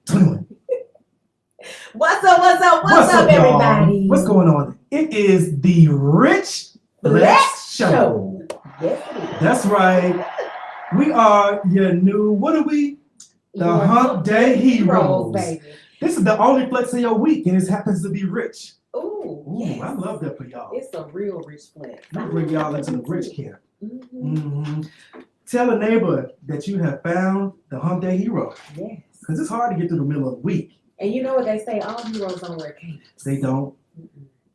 21. What's up, everybody? Y'all? What's going on? It is the Rich Flexx Show. Yes, it is. That's right. We are your new, what are we? The Hump Day Heroes. Baby. This is the only flex of your week, and it happens to be rich. Ooh, Ooh, I love that for y'all. It's a real rich flex. I bring y'all into the rich camp. Mm-hmm. Tell a neighbor that you have found the Hump Day Hero. Yes. Because it's hard to get through the middle of the week. And you know what they say? All heroes don't wear capes. They don't.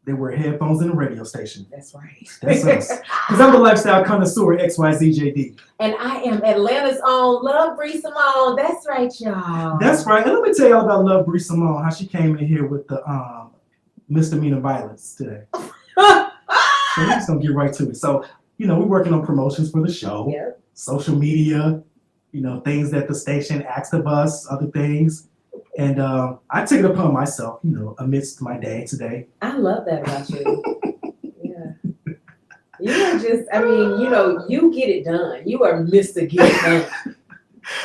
They wear headphones in a radio station. That's right. That's us. Because I'm the lifestyle connoisseur XYZJD. And I am Atlanta's own Love Bree Simone. That's right, y'all. That's right. And let me tell y'all about Love Bree Simone, how she came in here with the misdemeanor violence today. So we're just going to get right to it. So, we're working on promotions for the show. Yep. Social media, things that the station asked of us, other things. And I took it upon myself, amidst my day today. I love that about you. Yeah. You are just, you get it done. You are Mr. Get It Done.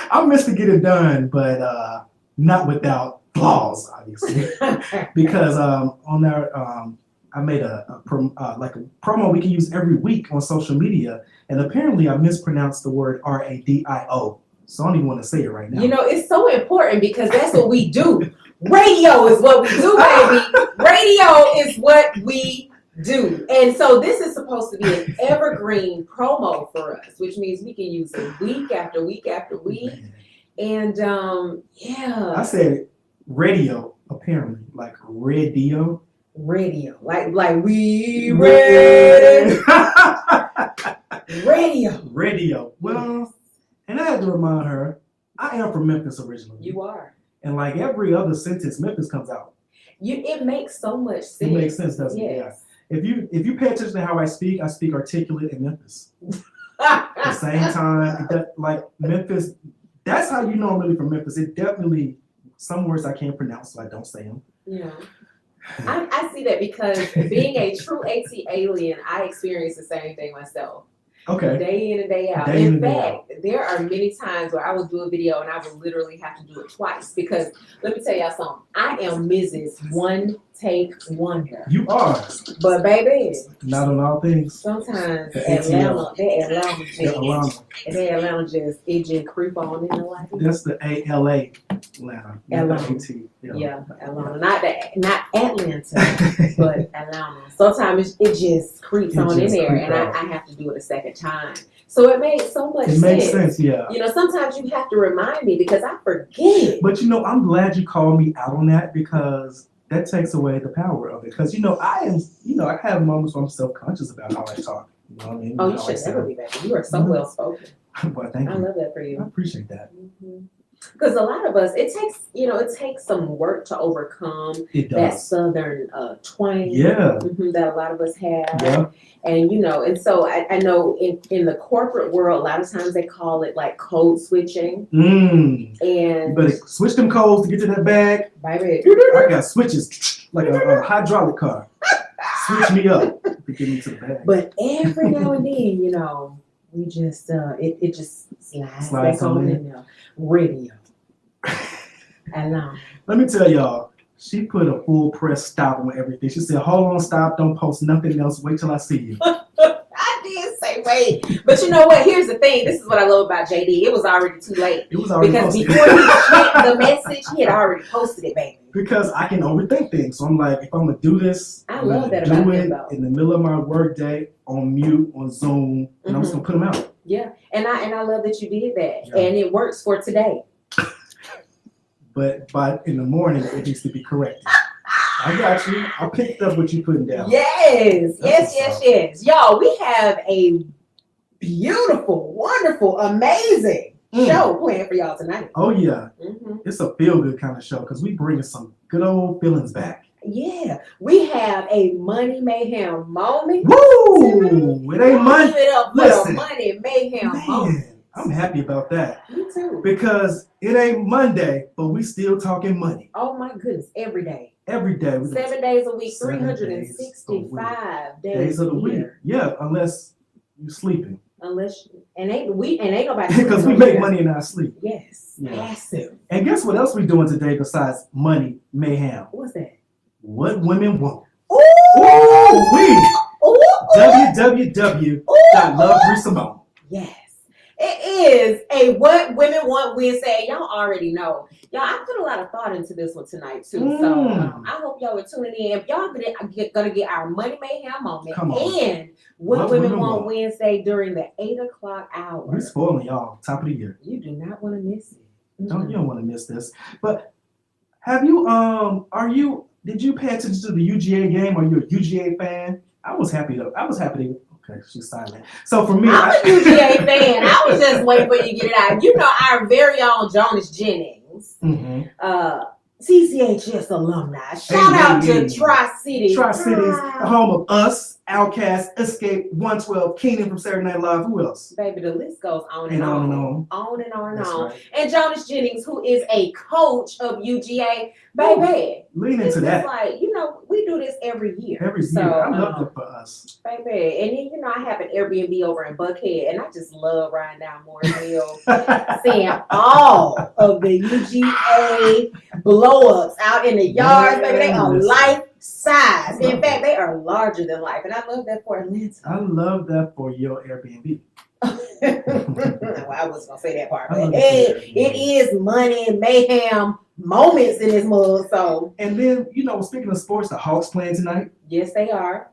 I'm Mr. Get It Done, but not without flaws, obviously. Because on our, I made a promo we can use every week on social media. And apparently I mispronounced the word RADIO. So I don't even want to say it right now. It's so important because that's what we do. Radio is what we do, baby. Radio is what we do. And so this is supposed to be an evergreen promo for us, which means we can use it week after week after week. And yeah. I said radio, apparently, like radio. Radio. Like we read. Radio. Radio. Well, and I had to remind her, I am from Memphis originally. You are. And like every other sentence, Memphis comes out. It makes so much sense. It makes sense, doesn't it? Yes. Yeah. If you pay attention to how I speak articulate in Memphis. At the same time, like Memphis, that's how you know I'm really from Memphis. It definitely, some words I can't pronounce, so I don't say them. Yeah. I see that because being a true AT alien, I experience the same thing myself. Okay. Day in and day out. In fact, there are many times where I will do a video and I will literally have to do it twice because let me tell y'all something. I am Mrs. One Take Wonder. You are. But baby, not on all things. Sometimes The Atlanta just it just creep on in the life. That's the ALA. Atlanta. Yeah, Atlanta. Not Atlanta, but Atlanta. Sometimes it just creeps on in there, and I have to do it a second time. So it made so much sense. It makes sense, yeah. Sometimes you have to remind me because I forget. But I'm glad you called me out on that because that takes away the power of it. Because I have moments where I'm self-conscious about how I talk. You know what I mean? Oh, you should never be that. You are so well spoken. Well, thank you. I love that for you. I appreciate that. Because a lot of us, it takes some work to overcome that southern twang. Yeah. That a lot of us have. Yeah. And and so I know in the corporate world, a lot of times they call it like code switching. And you better switch them codes to get to that bag. Baby. I got switches like a hydraulic car. Switch me up to get me to the bag. But every now and then, we just it just slides back on in there. Radio. Let me tell y'all, she put a full press stop on everything. She said, hold on, stop, don't post nothing else, wait till I see you. I did say wait. But you know what? Here's the thing. This is what I love about JD. It was already too late. It was already posted. Before he checked the message, he had already posted it, baby. Because I can overthink things. So I'm like, if I'm going to do this, I'm going to do it in the middle of my work day, on mute, on Zoom, and I'm just going to put them out. Yeah. And I love that you did that. Yeah. And it works for today. But in the morning, it needs to be corrected. I got you. I picked up what you're putting down. Yes. Y'all, we have a beautiful, wonderful, amazing show planned for y'all tonight. Oh, yeah. It's a feel-good kind of show because we bringing some good old feelings back. Yeah. We have a Money Mayhem moment. Woo! It ain't money. Give it up for a Money Mayhem moment. I'm happy about that. Me too. Because it ain't Monday, but we still talking money. Oh my goodness, every day. Every day. 7 days a week, 365 days of the week. Yeah, unless you're sleeping. Unless And ain't nobody Because we make money in our sleep. Yes, passive. And guess what else we doing today besides money mayhem? What's that? What women want. Ooh, www.lovebreesimone. Yes. It is a What Women Want Wednesday. Y'all already know. Y'all, I put a lot of thought into this one tonight, too. So I hope y'all are tuning in. If y'all going to get our Money Mayhem moment and What Women Want Wednesday during the 8 o'clock hour. We're spoiling y'all. Top of the year. You do not want to miss it. You don't want to miss this. But have you, did you pay attention to the UGA game? Are you a UGA fan? I was happy. Okay, she's silent. So for me, I'm a UGA fan. I was just waiting for you to get it out. You know, our very own Jonas Jennings, CCHS alumni. Shout out to Tri-City. Tri-Cities, the home of us, Outkast, Escape, 112, Keenan from Saturday Night Live. Who else? Baby, the list goes on and on. On and on and That's on. Right. And Jonas Jennings, who is a coach of UGA, baby. Lean into that. It's like, you know, we do this every year. Every year. I love it for us. Baby. And then, you know, I have an Airbnb over in Buckhead, and I just love riding down Morris Hill, seeing all of the UGA blow-ups out in the yards. Baby, they are life size. In fact, they are larger than life. And I love that for Atlanta. I love that for your Airbnb. Well, I wasn't gonna say that part, but it is money and mayhem moments in this mug. So, and then speaking of sports, the Hawks playing tonight. Yes, they are.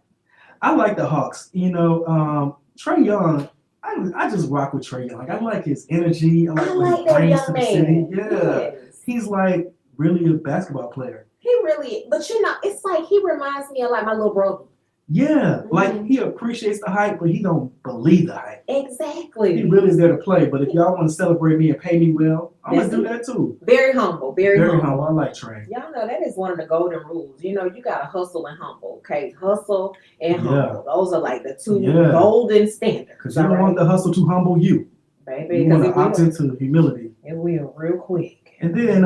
I like the Hawks. Trae Young. I just rock with Trae Young. I like his energy. I like that young man. Yeah, yes. He's like really a basketball player. He really, but it's like he reminds me of like my little brother. Yeah, like he appreciates the hype, but he don't believe the hype. Exactly. He really is there to play. But if y'all want to celebrate me and pay me well, I'm gonna do that too. Very humble. Very humble. I like Trae. Y'all know that is one of the golden rules. You know, you gotta hustle and humble. Okay, hustle and humble. Those are like the two golden standards. Because you don't want the hustle to humble you. Baby, you want to opt into humility. It will real quick. And then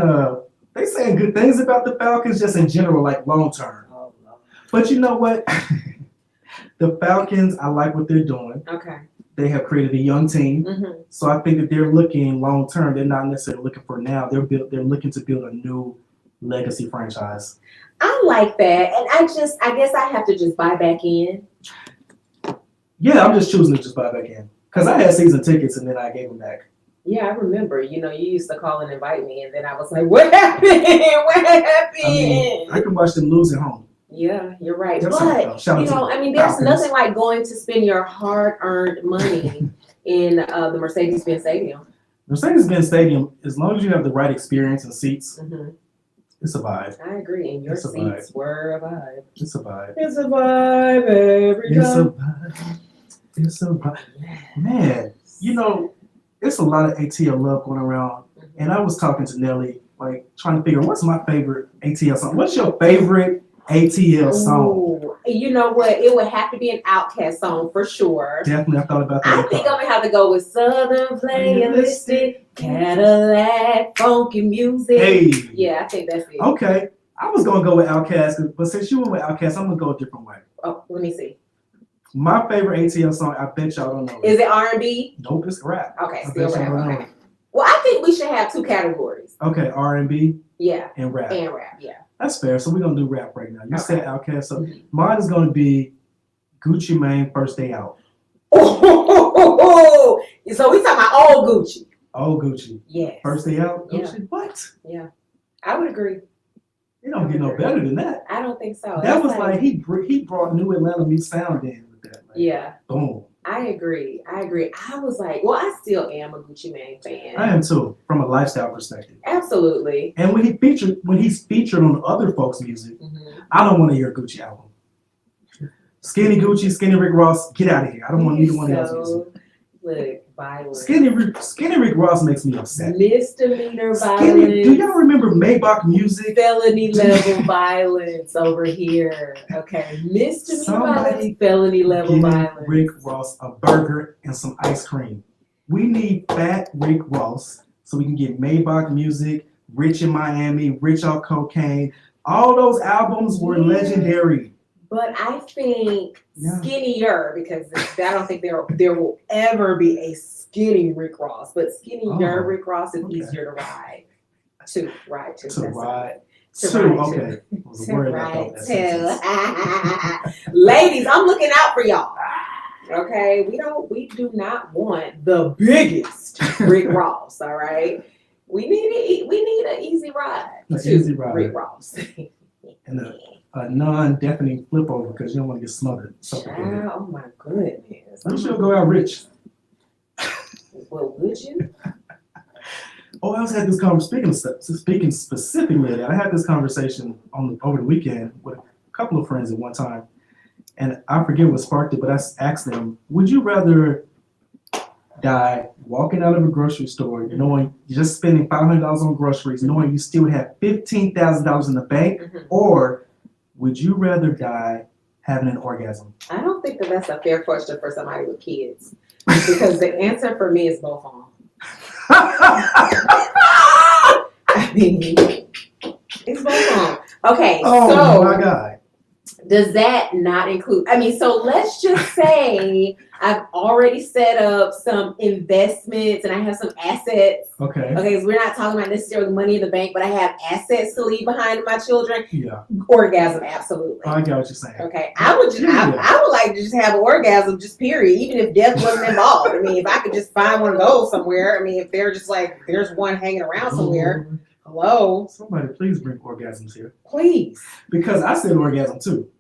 they saying good things about the Falcons just in general, like long term. Oh, no. But you know what? The Falcons, I like what they're doing. Okay. They have created a young team. So I think that they're looking long term. They're not necessarily looking for now. They're looking to build a new legacy franchise. I like that. And I guess I have to just buy back in. Yeah, I'm just choosing to just buy back in. Because I had season tickets and then I gave them back. Yeah, I remember. You used to call and invite me, and then I was like, what happened? What happened? I can watch them lose at home. Yeah, you're right. But, there's nothing like going to spend your hard-earned money in the Mercedes-Benz Stadium. Mercedes-Benz Stadium, as long as you have the right experience and seats, it's a vibe. I agree. And your seats were a vibe. It's a vibe. It's a vibe every time. It's a vibe. Man, it's a lot of ATL love going around. And I was talking to Nelly, like trying to figure out what's my favorite ATL song. What's your favorite ATL song? Ooh, you know what? It would have to be an Outkast song for sure. Definitely, I thought about that. I think I'm gonna have to go with Southern Playalistic, Cadillac, funky music. Hey. Yeah, I think that's it. Okay. I was gonna go with Outkast, but since you went with Outkast, I'm gonna go a different way. Oh, let me see. My favorite ATL song, I bet y'all don't know. Is it R&B? Nope, it's rap. Okay, still rap. Okay. Well, I think we should have two categories. Okay, R&B. Yeah. And rap. Yeah. That's fair. So we're gonna do rap right now. You said Outkast, so mine is gonna be Gucci Mane, First Day Out. Oh, so we talking about old Gucci. Old Gucci. Yes. First Day Out. Yeah. Gucci. What? Yeah, I would agree. It don't get no better than that. I don't think so. That was like he brought New Atlanta new sound in with that. Like, yeah. Boom. I agree. I was like, well, I still am a Gucci Mane fan. I am too, from a lifestyle perspective. Absolutely. And when he's featured on other folks' music, I don't want to hear a Gucci album. Skinny Gucci, Skinny Rick Ross, get out of here. I don't want either one of those music. Look, violence. Skinny Rick Ross makes me upset. Misdemeanor violence. Do y'all remember Maybach music? Felony level violence over here. Okay, misdemeanor violence, felony level violence. Rick Ross a burger and some ice cream. We need fat Rick Ross so we can get Maybach music, Rich in Miami, Rich on Cocaine. All those albums were legendary. But I think skinnier, because I don't think there will ever be a skinny Rick Ross, but skinnier Oh, Rick Ross is okay. easier to ride. To ride to. To That's ride. To Two. ride Okay. to. I was To worried ride about that sentence. to. Ladies, I'm looking out for y'all. Okay, we do not want the biggest Rick Ross. All right, we need an easy ride. An to easy ride. Rick Ross. And a non-deafening flip over because you don't want to get smothered. Suffocated. Oh my goodness. You should go out rich. Well, would you? Oh, I also had this conversation. Speaking specifically of that, I had this conversation over the weekend with a couple of friends at one time, and I forget what sparked it, but I asked them, "Would you rather die walking out of a grocery store, knowing you're just spending $500 on groceries, knowing you still have $15,000 in the bank, or would you rather die having an orgasm?" I don't think that that's a fair question for somebody with kids, because the answer for me is both on. I mean, it's both on. Okay, Oh so my God. does that not include? I mean, so let's just say I've already set up some investments and I have some assets. Okay. Okay, so we're not talking about necessarily money in the bank, but I have assets to leave behind to my children. Yeah. Orgasm, absolutely. I get what you're saying. Okay, I would like to just have an orgasm, just period, even if death wasn't involved. I mean, if I could just find one of those somewhere. I mean, if they're just like, there's one hanging around somewhere. Hello? Somebody please bring orgasms here. Please. Because I said orgasm too.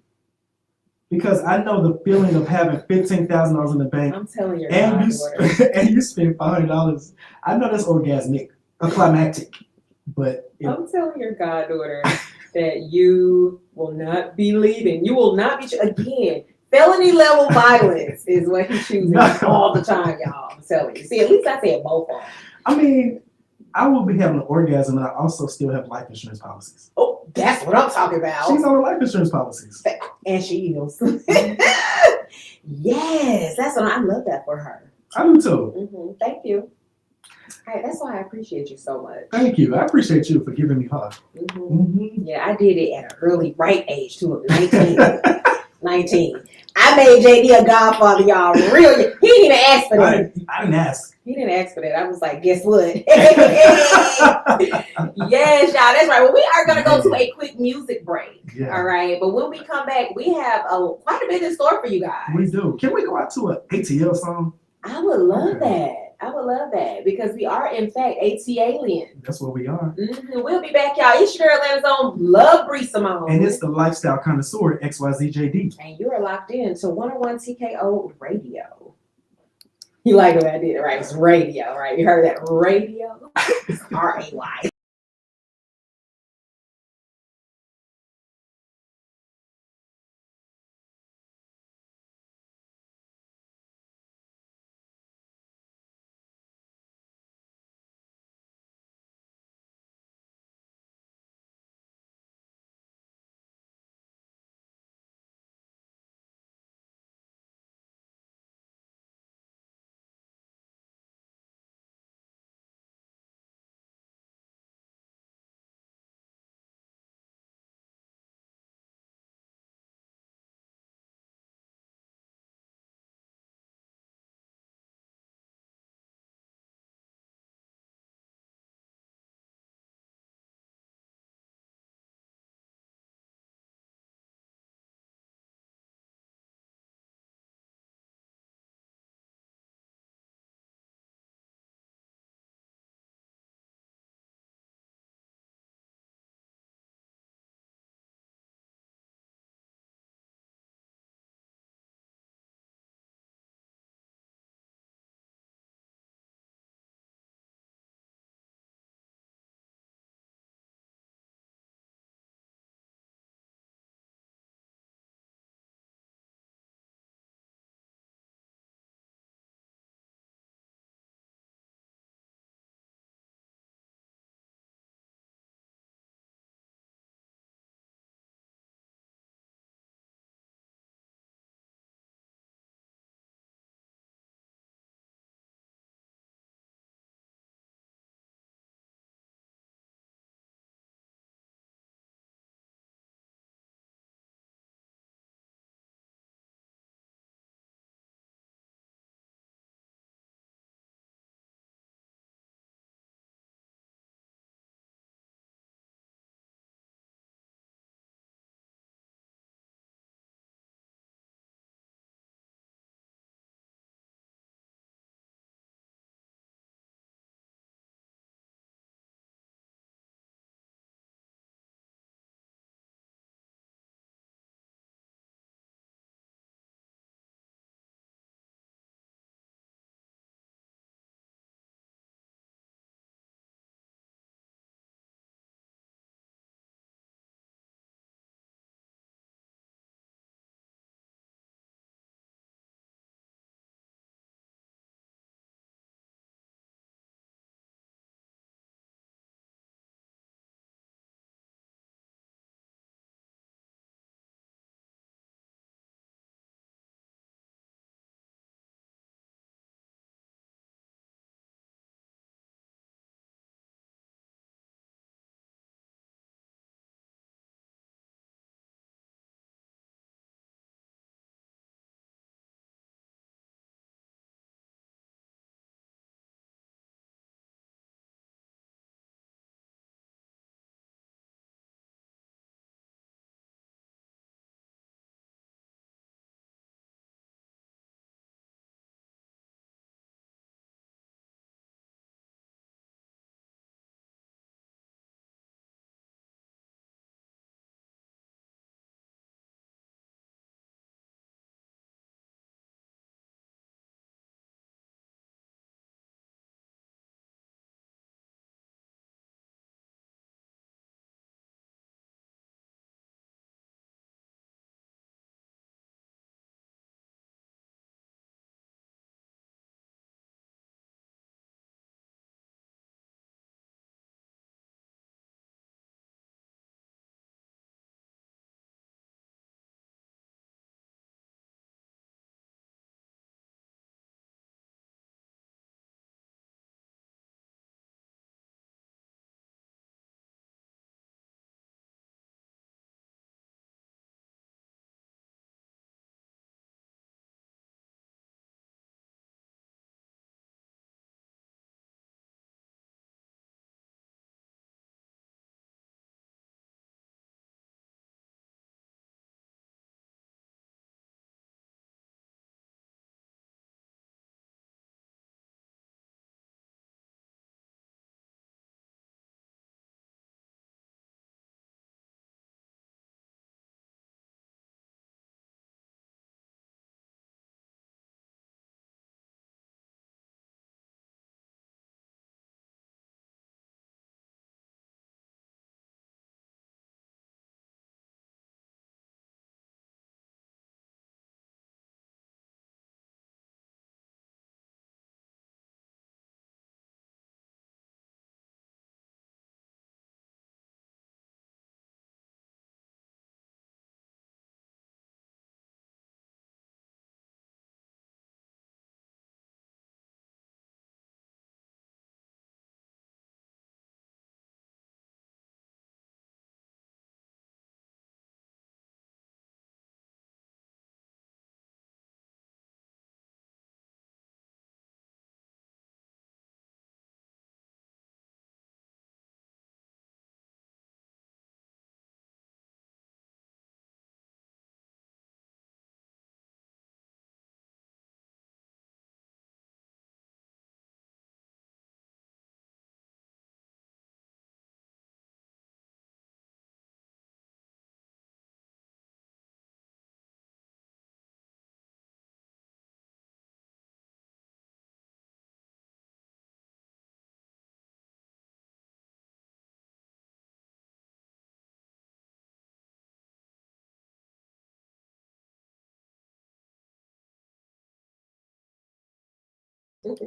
Because I know the feeling of having $15,000 in the bank I'm telling you, and you spend $500. I know that's orgasmic, climactic, but I'm telling your goddaughter that you will not be leaving. You will not be, again, felony level violence is what he chooses all the time, y'all. I'm telling you. See, at least I said both of them. I mean, I will be having an orgasm and I also still have life insurance policies. Oh, that's what I'm talking about. She's on her life insurance policies. And she is. Yes, that's what I love that for her. I do too. Thank you. All right, that's why I appreciate you so much. Thank you. I appreciate you for giving me hug. Yeah, I did it at an early, right age too, 19. 19. I made JD a godfather, y'all. Real. He didn't even ask for that. I didn't ask. He didn't ask for that. I was like, guess what? Yes, y'all. That's right. Well, we are going to go to a quick music break. Yeah. All right. But when we come back, we have quite a bit in store for you guys. We do. Can we go out to an ATL song? I would love that. I would love that because we are, in fact, AT-aliens. That's what we are. We'll be back, y'all. It's your Atlanta's own Love Bree Simone. And it's the lifestyle connoisseur, XYZJD. And you are locked in to 101 TKO Radio. You like what I did, right? It's radio, right? You heard that? Radio? R-A-Y.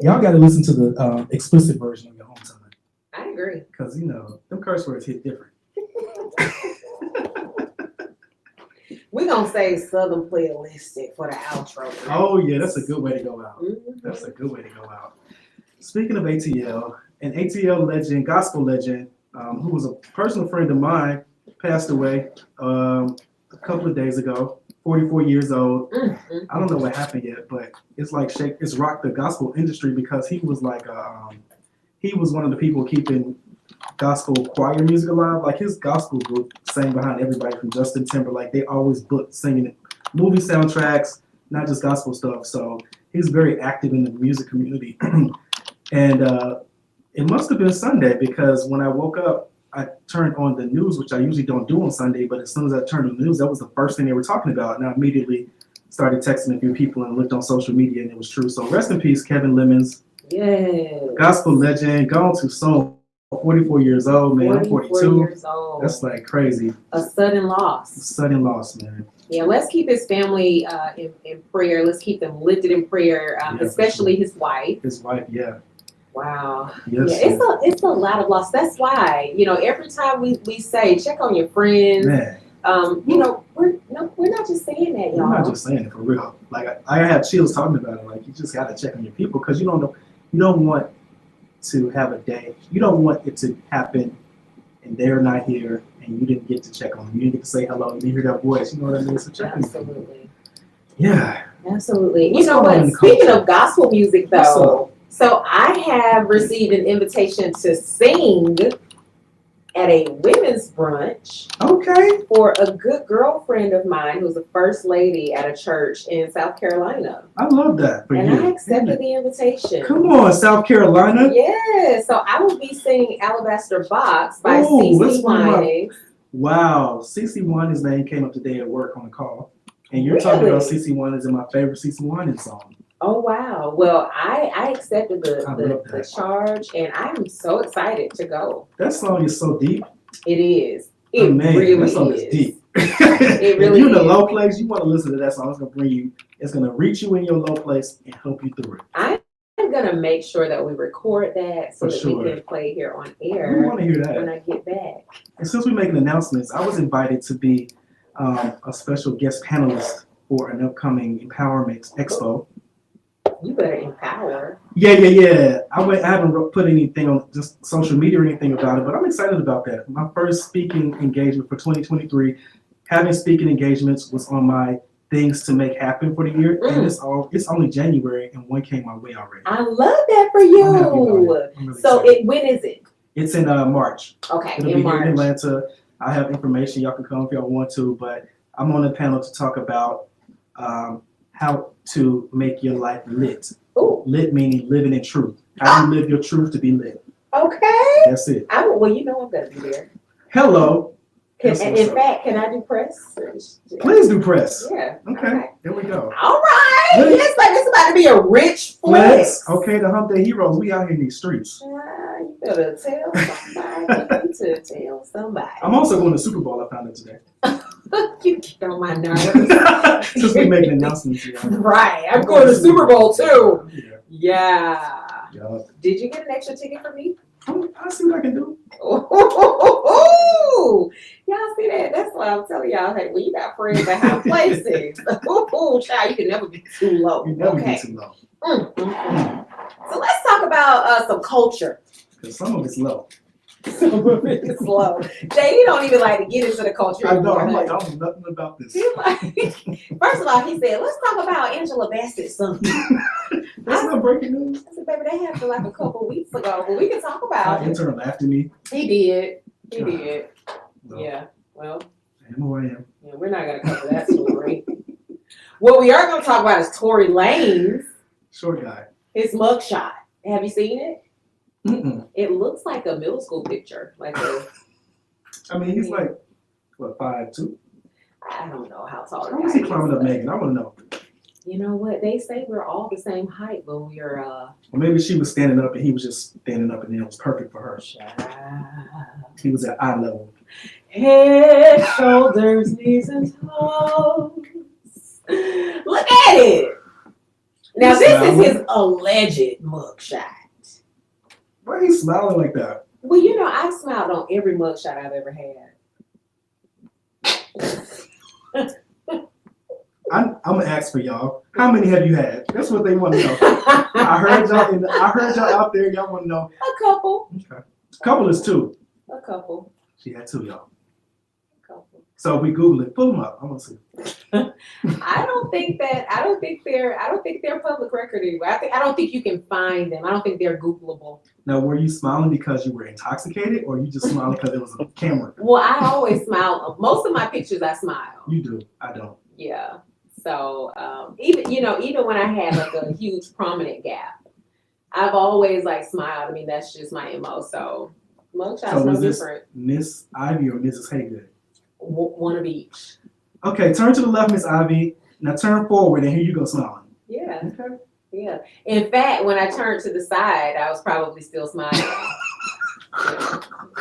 Y'all got to listen to the explicit version of your own time. I agree. Because, you know, them curse words hit different. We're going to say Southern Playalistic for the outro. Oh, yeah, that's a good way to go out. Mm-hmm. That's a good way to go out. Speaking of ATL, an ATL legend, gospel legend, who was a personal friend of mine, passed away a couple of days ago, 44 years old. Mm-hmm. I don't know what happened yet, but it's like it's rocked the gospel industry because he was like he was one of the people keeping gospel choir music alive. Like his gospel group sang behind everybody from Justin Timberlake. They always booked singing movie soundtracks, not just gospel stuff. So he's very active in the music community. And it must have been Sunday because when I woke up, I turned on the news, which I usually don't do on Sunday, but as soon as I turned on the news, that was the first thing they were talking about. And I immediately started texting a few people and looked on social media, and it was true. So rest in peace, Kevin Lemons. Yes. Gospel legend, gone too soon. 44 years old, man. I'm 42. Years old. That's like crazy. A sudden loss. Sudden loss, man. Yeah, let's keep his family in prayer. Let's keep them lifted in prayer, especially his wife. His wife, yeah. Wow. Yes, yeah, it's a lot of loss. That's why, you know, every time we say check on your friends, man. You know, we're not just saying that, y'all. I'm not just saying it for real. Like I have chills talking about it. Like you just gotta check on your people because you don't know, you don't want to have a day. You don't want it to happen and they're not here and you didn't get to check on them. You didn't get to say hello. You didn't hear their voice. You know what I mean? So check on them. Absolutely. Yeah. Absolutely. What's you know going on in what? the Speaking culture? of gospel music, though, so I have received an invitation to sing at a women's brunch. Okay. For a good girlfriend of mine who's a first lady at a church in South Carolina. I love that for and you. I accepted the invitation. Come on, South Carolina. Yeah, so I will be singing Alabaster Box by Ooh, CeCe Winans. Wow, CeCe Winans' name came up today at work on a call. And you're talking about CeCe Winans in my favorite CeCe Winans song. Oh, wow. Well, I accepted the charge, and I'm so excited to go. That song is so deep. It is. It really that song is deep. It really if you're in a low place, you want to listen to that song. It's going to bring you, it's going to reach you in your low place and help you through it. I'm going to make sure that we record that so that we can play here on air. We want to hear that. When I get back. And since we're making announcements, I was invited to be a special guest panelist for an upcoming Empowerment Expo. You better empower. Yeah. I haven't put anything on just social media or anything about it, but I'm excited about that. My first speaking engagement for 2023, having speaking engagements was on my things to make happen for the year, and it's only January, and one came my way already. I love that for you. Really so when is it? It's in March. Okay, it'll be here in Atlanta. I have information. Y'all can come if y'all want to, but I'm on the panel to talk about how to make your life lit. Ooh. Lit meaning living in truth. How do you live your truth to be lit? Okay. That's it. Well, you know I'm going to be there. Hello. In fact, can I do press? Please do press. Yeah. Okay. There we go. All right. It's like it's about to be a rich flex. Okay, the Hump Day Heroes. We out here in these streets. You better tell somebody. I'm also going to Super Bowl. I found out today. You get on my nerves. Since we making announcements here. Right. I'm going to Super Bowl too. Yeah. Did you get an extra ticket for me? I'll see what I can do. Ooh, y'all see that? That's why I'm telling y'all, hey, when you got friends at high places, child, you can never be too low. You never be too low. So let's talk about some culture. Because some of it's low. Some of it is low. Jay, you don't even like to get into the culture. I know. I'm like, I don't know nothing about this. First of all, he said, let's talk about Angela Bassett's son. That's not breaking news. I said, baby, that happened like a couple weeks ago, but we can talk about it. My intern laughed at me. He did. No. Yeah. Well, I am who I am. Yeah, we're not going to cover that story. What we are going to talk about is Tory Lanez. Short guy. His mugshot. Have you seen it? Mm-mm. It looks like a middle school picture. I mean, he's like, what, 5'2"? I don't know how tall. How was he climbing up Megan? I want to know. You know what? They say we're all the same height when we're Well, maybe she was standing up and he was just standing up and then it was perfect for her. He was at eye level. Head, shoulders, knees, and toes. Look at it. Now He's this smiling. is his alleged mugshot. Why are you smiling like that? Well, you know, I've smiled on every mugshot I've ever had. I'm gonna ask for y'all. How many have you had? That's what they want to know. I heard y'all out there. Y'all want to know. A couple. Okay. Couple is 2. A couple. She had 2, y'all. A couple. So we Google it. Pull them up. I want to see. I don't think they're public record anyway. I don't think you can find them. I don't think they're Googleable. Now, were you smiling because you were intoxicated, or you just smiling because it was a camera? Well, I always smile. Most of my pictures, I smile. You do. I don't. Yeah. So even when I had like a huge prominent gap, I've always like smiled. I mean, that's just my MO. So mugshots So no was this different. Miss Ivy or Mrs. Haygood? One of each. Okay, turn to the left, Miss Ivy. Now turn forward, and here you go smiling. Yeah. Okay. Yeah. In fact, when I turned to the side, I was probably still smiling.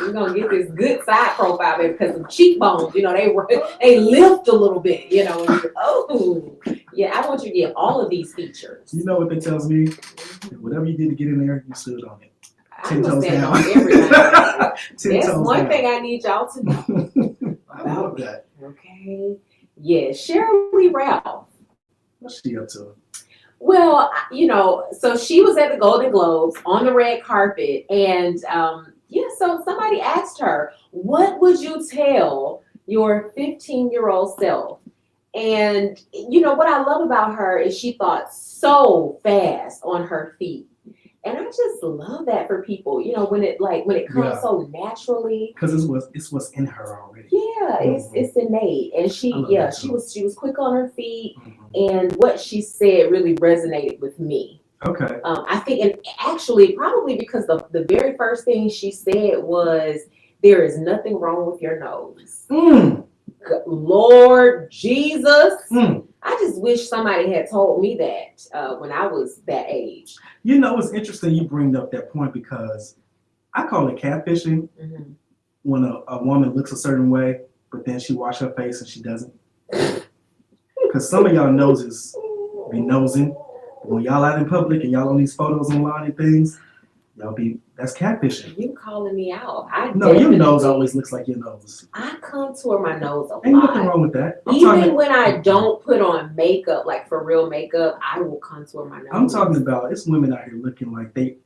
You're gonna get this good side profile, baby, because the cheekbones, you know, they lift a little bit, you know. And oh, yeah, I want you to get all of these features. You know what that tells me? Whatever you did to get in there, you stood on it. I'm 10 gonna toes stand down. on everything. 10 That's toes one down. thing I need y'all to know. I love that. Okay. Yeah, Shirley Ralph. What's she up to? Well, you know, so she was at the Golden Globes on the red carpet, and so somebody asked her, what would you tell your 15-year-old self? And you know what I love about her is she thought so fast on her feet. And I just love that for people, you know, when it comes so naturally. Because it's what's in her already. Yeah, it's innate. And she was quick on her feet, Mm-hmm. and what she said really resonated with me. Okay. I think, and actually probably because the very first thing she said was, there is nothing wrong with your nose. Lord Jesus. I just wish somebody had told me that when I was that age. You know, it's interesting you bring up that point because I call it catfishing when a woman looks a certain way, but then she wash her face and she doesn't. Because some of y'all noses be nosing. When y'all out in public and y'all on these photos online and things, that's catfishing. You calling me out. Your nose always looks like your nose. I contour my nose a lot. Ain't nothing wrong with that. Even when I don't put on makeup, like for real makeup, I will contour my nose. I'm talking about, it's women out here looking like they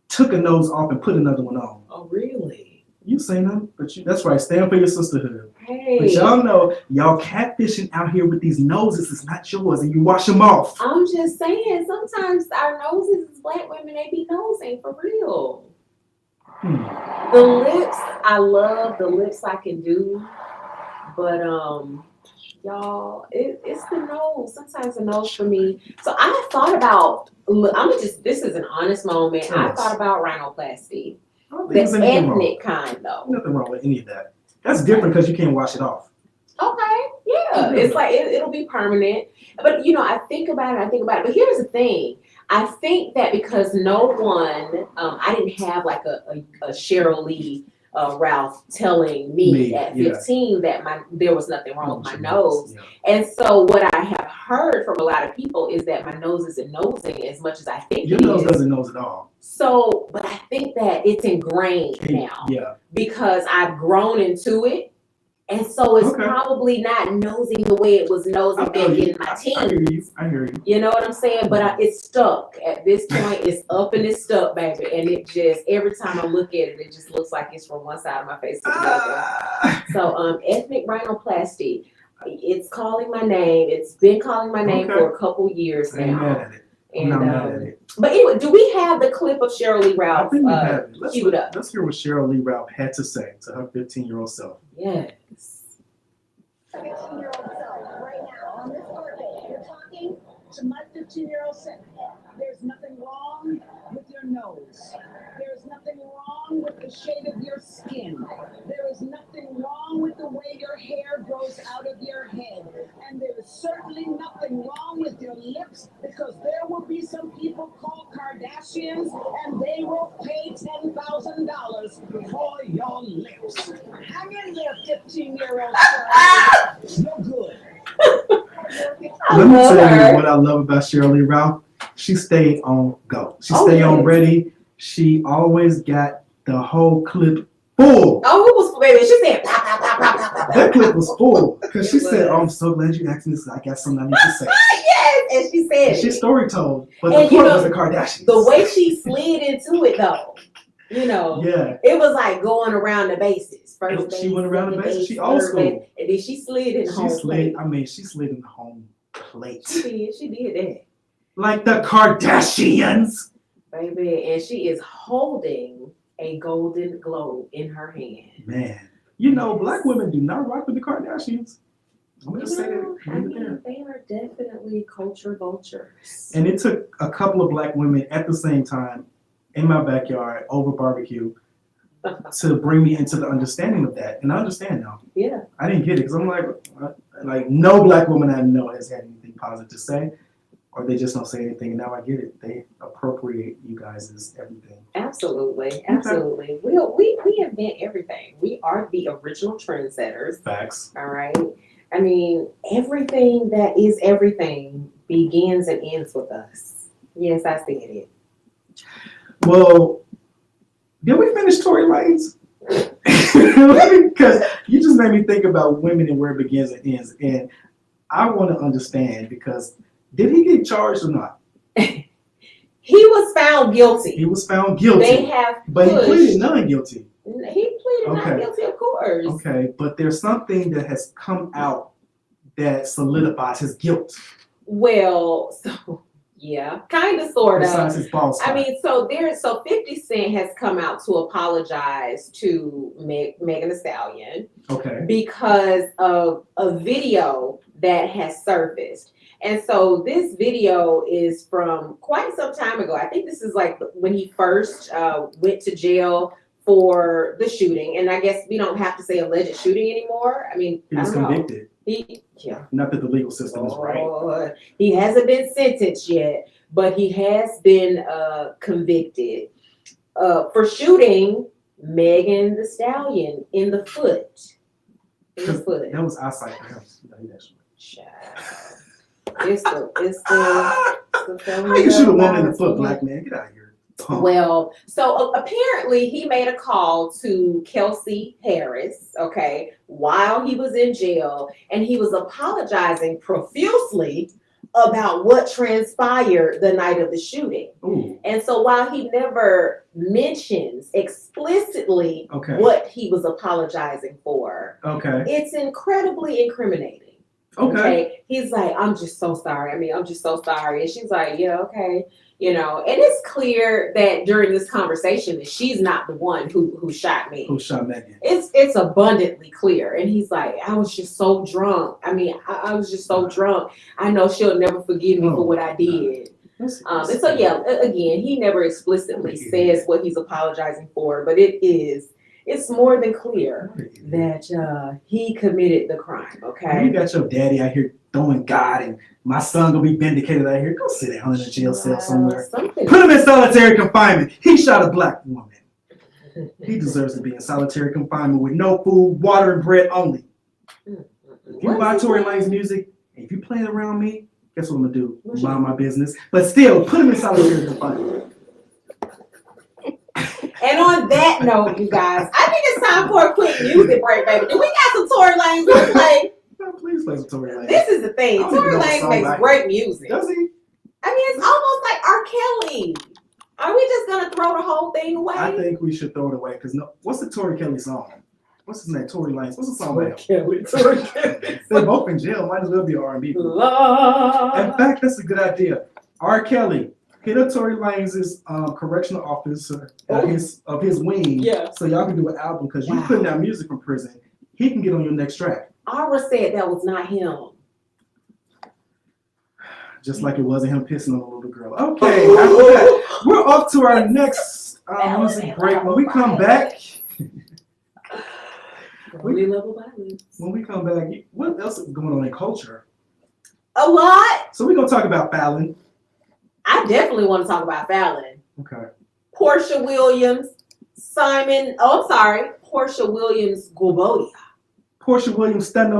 took a nose off and put another one on. Oh, really? You seen them, but that's right. Stand for your sisterhood. Hey. But y'all know, y'all catfishing out here with these noses is not yours, and you wash them off. I'm just saying, sometimes our noses as black women, they be nosing for real. The lips, I love the lips I can do, but y'all, it's the nose. Sometimes the nose for me. So I thought about, this is an honest moment. Yes. I thought about rhinoplasty. I don't think The there's anything wrong. ethnic kind, though. Nothing wrong with any of that. That's different because you can't wash it off. Okay, yeah, it's like it'll be permanent. But you know, I think about it. But here's the thing: I think that because no one, I didn't have like a Cheryl Lee Ralph telling me at 15 that there was nothing wrong with my nose. Yeah. And so what I have heard from a lot of people is that my nose isn't nosing as much as I think your nose doesn't nose at all. So, but I think that it's ingrained now. Yeah. Because I've grown into it. And so it's probably not nosing the way it was nosing back in my teens. I hear you. You know what I'm saying? But it's stuck. At this point, it's up and it's stuck, baby. And it just, every time I look at it, it just looks like it's from one side of my face to the other. So ethnic rhinoplasty, it's calling my name. It's been calling my name for a couple years now. I'm mad at it. And, I'm not mad at it. But anyway, do we have the clip of Cheryl Lee Ralph I think we have it. queued up? Let's hear what Cheryl Lee Ralph had to say to her 15-year-old self. Yes. 15-year-old self right now on this carpet. You're talking to my 15-year-old self. There's nothing wrong with your nose. There is nothing wrong with the shade of your skin. There is nothing wrong with the way your hair grows out of your head. And there is certainly nothing wrong with your lips, because there will be some people called Kardashians and they will pay $10,000 for your lips. Hang in there, 15-year-old self. You're good. Let me tell you what I love about Cheryl Lee Ralph. She stayed on go. She Oh, stayed on yes. ready. She always got the whole clip full. Oh, it was, baby. She said, pop, pop, pop, pop, pop, pop, That pop. clip was full because she It said, was. "Oh, I'm so glad you asked me this. I got something I need to say." Yes, and she said And she it. story told, but And the you point know, was the Kardashians. The way she slid into it, though, you know, Yeah, it was like going around the bases. First base, she went around the second bases. She base, old third school. base, and then she slid in the She home slid. plate. I mean, she slid in the home plate She did that, like the Kardashians. baby, and she is holding a golden globe in her hand. Man, you know, black women do not rock with the Kardashians. I'm You gonna say know, that. I mean, they are definitely culture vultures. And it took a couple of black women at the same time in my backyard over barbecue to bring me into the understanding of that. And I understand now. Yeah. I didn't get it because I'm like no black woman I know has had anything positive to say, or they just don't say anything. And now I get it. They appropriate you guys as everything. Absolutely, absolutely. We invent everything. We are the original trendsetters. Facts. All right. I mean, everything that is everything begins and ends with us. Yes, I said it. Well, did we finish Tory Lanez? Because you just made me think about women and where it begins and ends. And I want to understand because did he get charged or not? He was found guilty. He was found guilty. They have but he pushed. pleaded non-guilty. He pleaded not Okay. guilty, of course. Okay, but there's something that has come out that solidifies his guilt. Well, so yeah, kind of, sort of. Besides his balls. I mean, so 50 Cent has come out to apologize to Megan Thee Stallion Okay. because of a video that has surfaced. And so this video is from quite some time ago. I think this is like when he first went to jail for the shooting. And I guess we don't have to say alleged shooting anymore. I mean, He was I don't know. convicted. Yeah. Not that the legal system is right. He hasn't been sentenced yet, but he has been convicted for shooting Megan Thee Stallion in the foot. That was eyesight for him. Child. It's the How you shoot a woman in the foot, black man? Get out of here. Punk. Well, so apparently he made a call to Kelsey Harris, okay, while he was in jail, and he was apologizing profusely about what transpired the night of the shooting. Ooh. And so while he never mentions explicitly what he was apologizing for, it's incredibly incriminating. Okay. He's like, I'm just so sorry. I mean, I'm just so sorry. And she's like, yeah, okay. You know, and it's clear that during this conversation that she's not the one who shot me. Who shot Megan? It's abundantly clear. And he's like, I was just so drunk. I mean, I was just so drunk. I know she'll never forgive me for what I did. And so, yeah, again, he never explicitly says what he's apologizing for, but it's more than clear that he committed the crime, okay? You got your daddy out here throwing God and my son gonna be vindicated out here. Go sit down in a jail cell somewhere. Put him in solitary confinement. He shot a black woman. He deserves to be in solitary confinement with no food, water, and bread only. If you buy Tory Lanez music, and if you play it around me, guess what I'm gonna do? Mind my business. But still, put him in solitary confinement. And on that note, you guys, I think it's time for a quick music break, baby. Do we got some Tory Lanez to play? No, please play some Tory Lanez. This is the thing. I don't even Tory know what Lanez song makes like great music. Does he? I mean, it's almost like R. Kelly. Are we just gonna throw the whole thing away? I think we should throw it away because what's the Tory Kelly song? What's his name? Tory Lanez. What's the song about? Tory Kelly. They're both in jail. Might as well be R&B. In fact, that's a good idea. R. Kelly, hit up Tory Lanez's correctional officer of his wing, so y'all can do an album because you putting out music from prison. He can get on your next track. Aura said that was not him. Just like it wasn't him pissing on a little girl. Okay, after that, we're off to our next music break. When we come back, when we come back, what else is going on in culture? A lot. So we're gonna talk about Fallon. I definitely want to talk about Fallon. Okay. Portia Williams, Portia Williams Guobodia. Portia Williams standing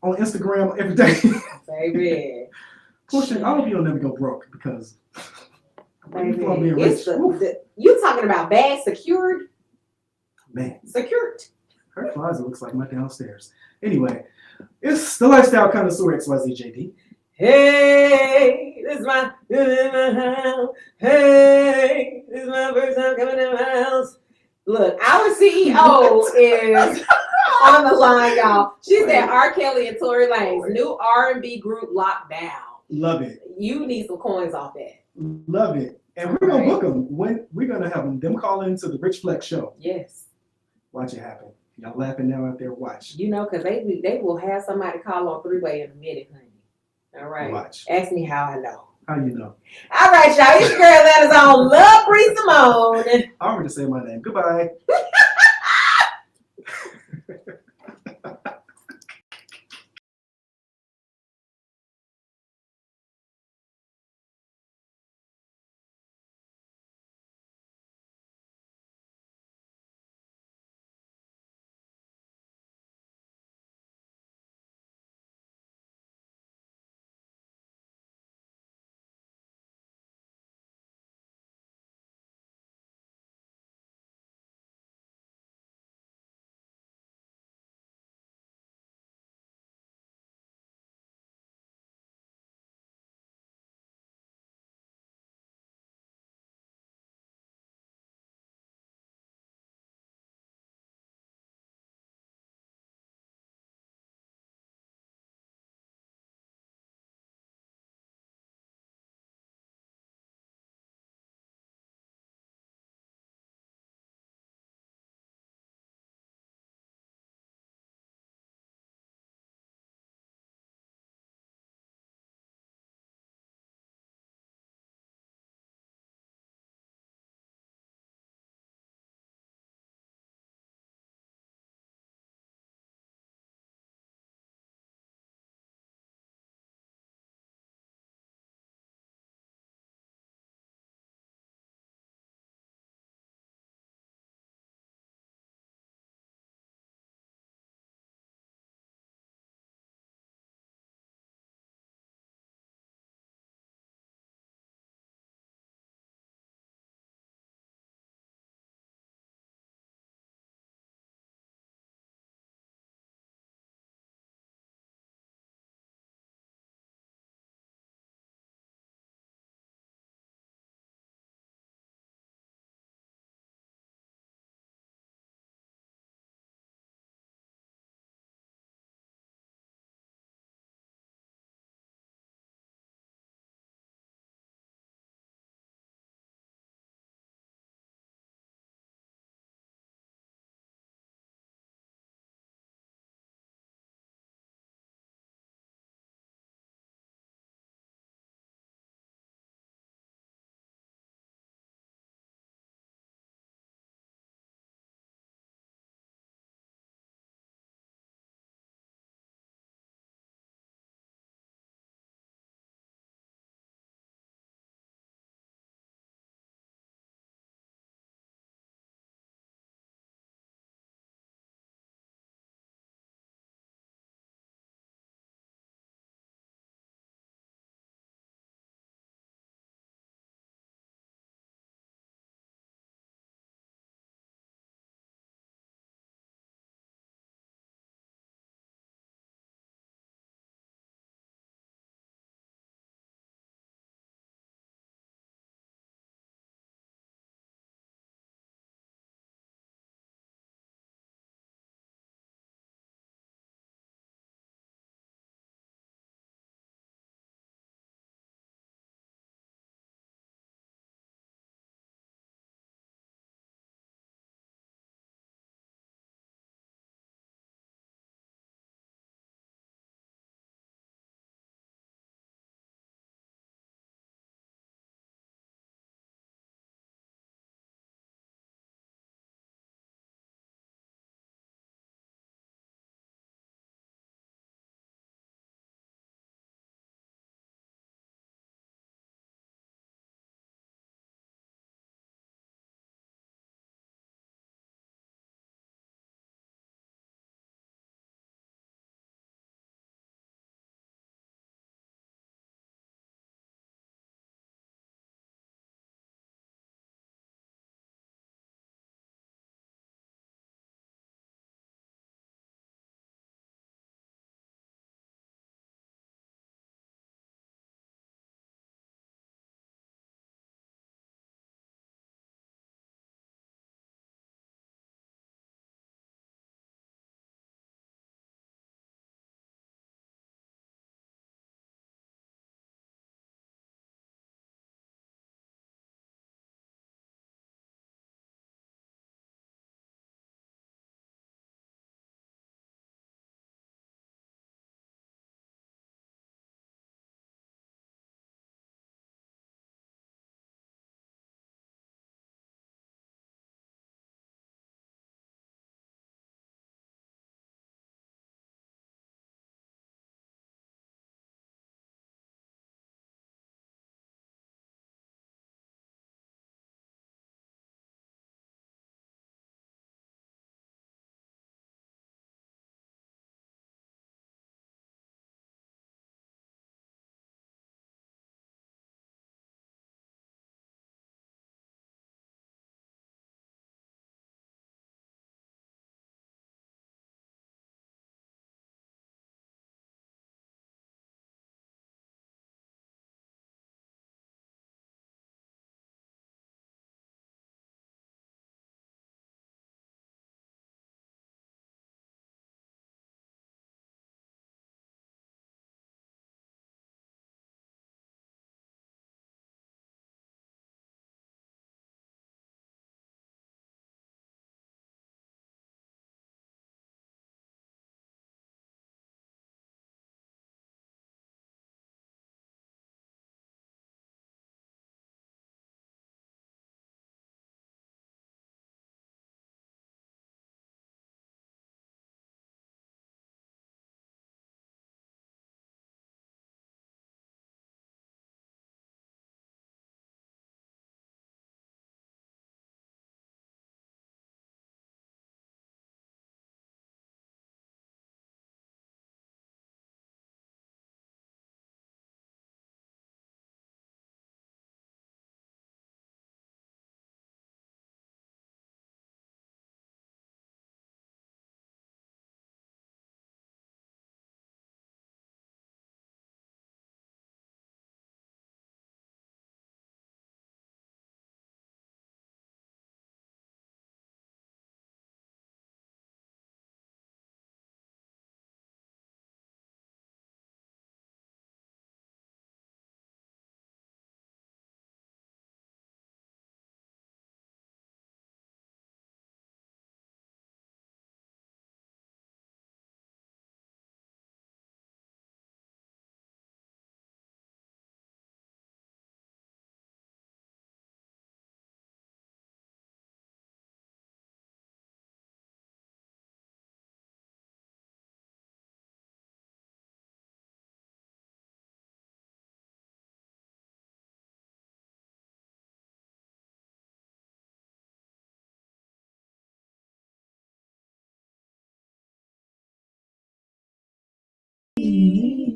on Instagram every day. Baby. Portia, I hope you don't never go broke because You gonna be Baby, it's rich. Woof. you talking about bag secured? Man, Secured. her closet looks like my downstairs. Anyway, it's the Lifestyle Connoisseur XYZ JD. Hey, this is my house. Hey, this is my first time coming to my house. Look, our CEO is on the line, y'all. She said R. Kelly and Tory Lanez new R&B group locked down. Love it. You need some coins off that. Love it. And we're gonna book them. When we're gonna have them call into the Rich Flex show. Yes. Watch it happen. Y'all laughing now out there. Watch. You know, because they will have somebody call on three-way in a minute, honey. All right. Watch. Ask me how I know. How you know? All right, y'all. It's your girl that is on Love Bree Simone. I'm gonna say my name. Goodbye.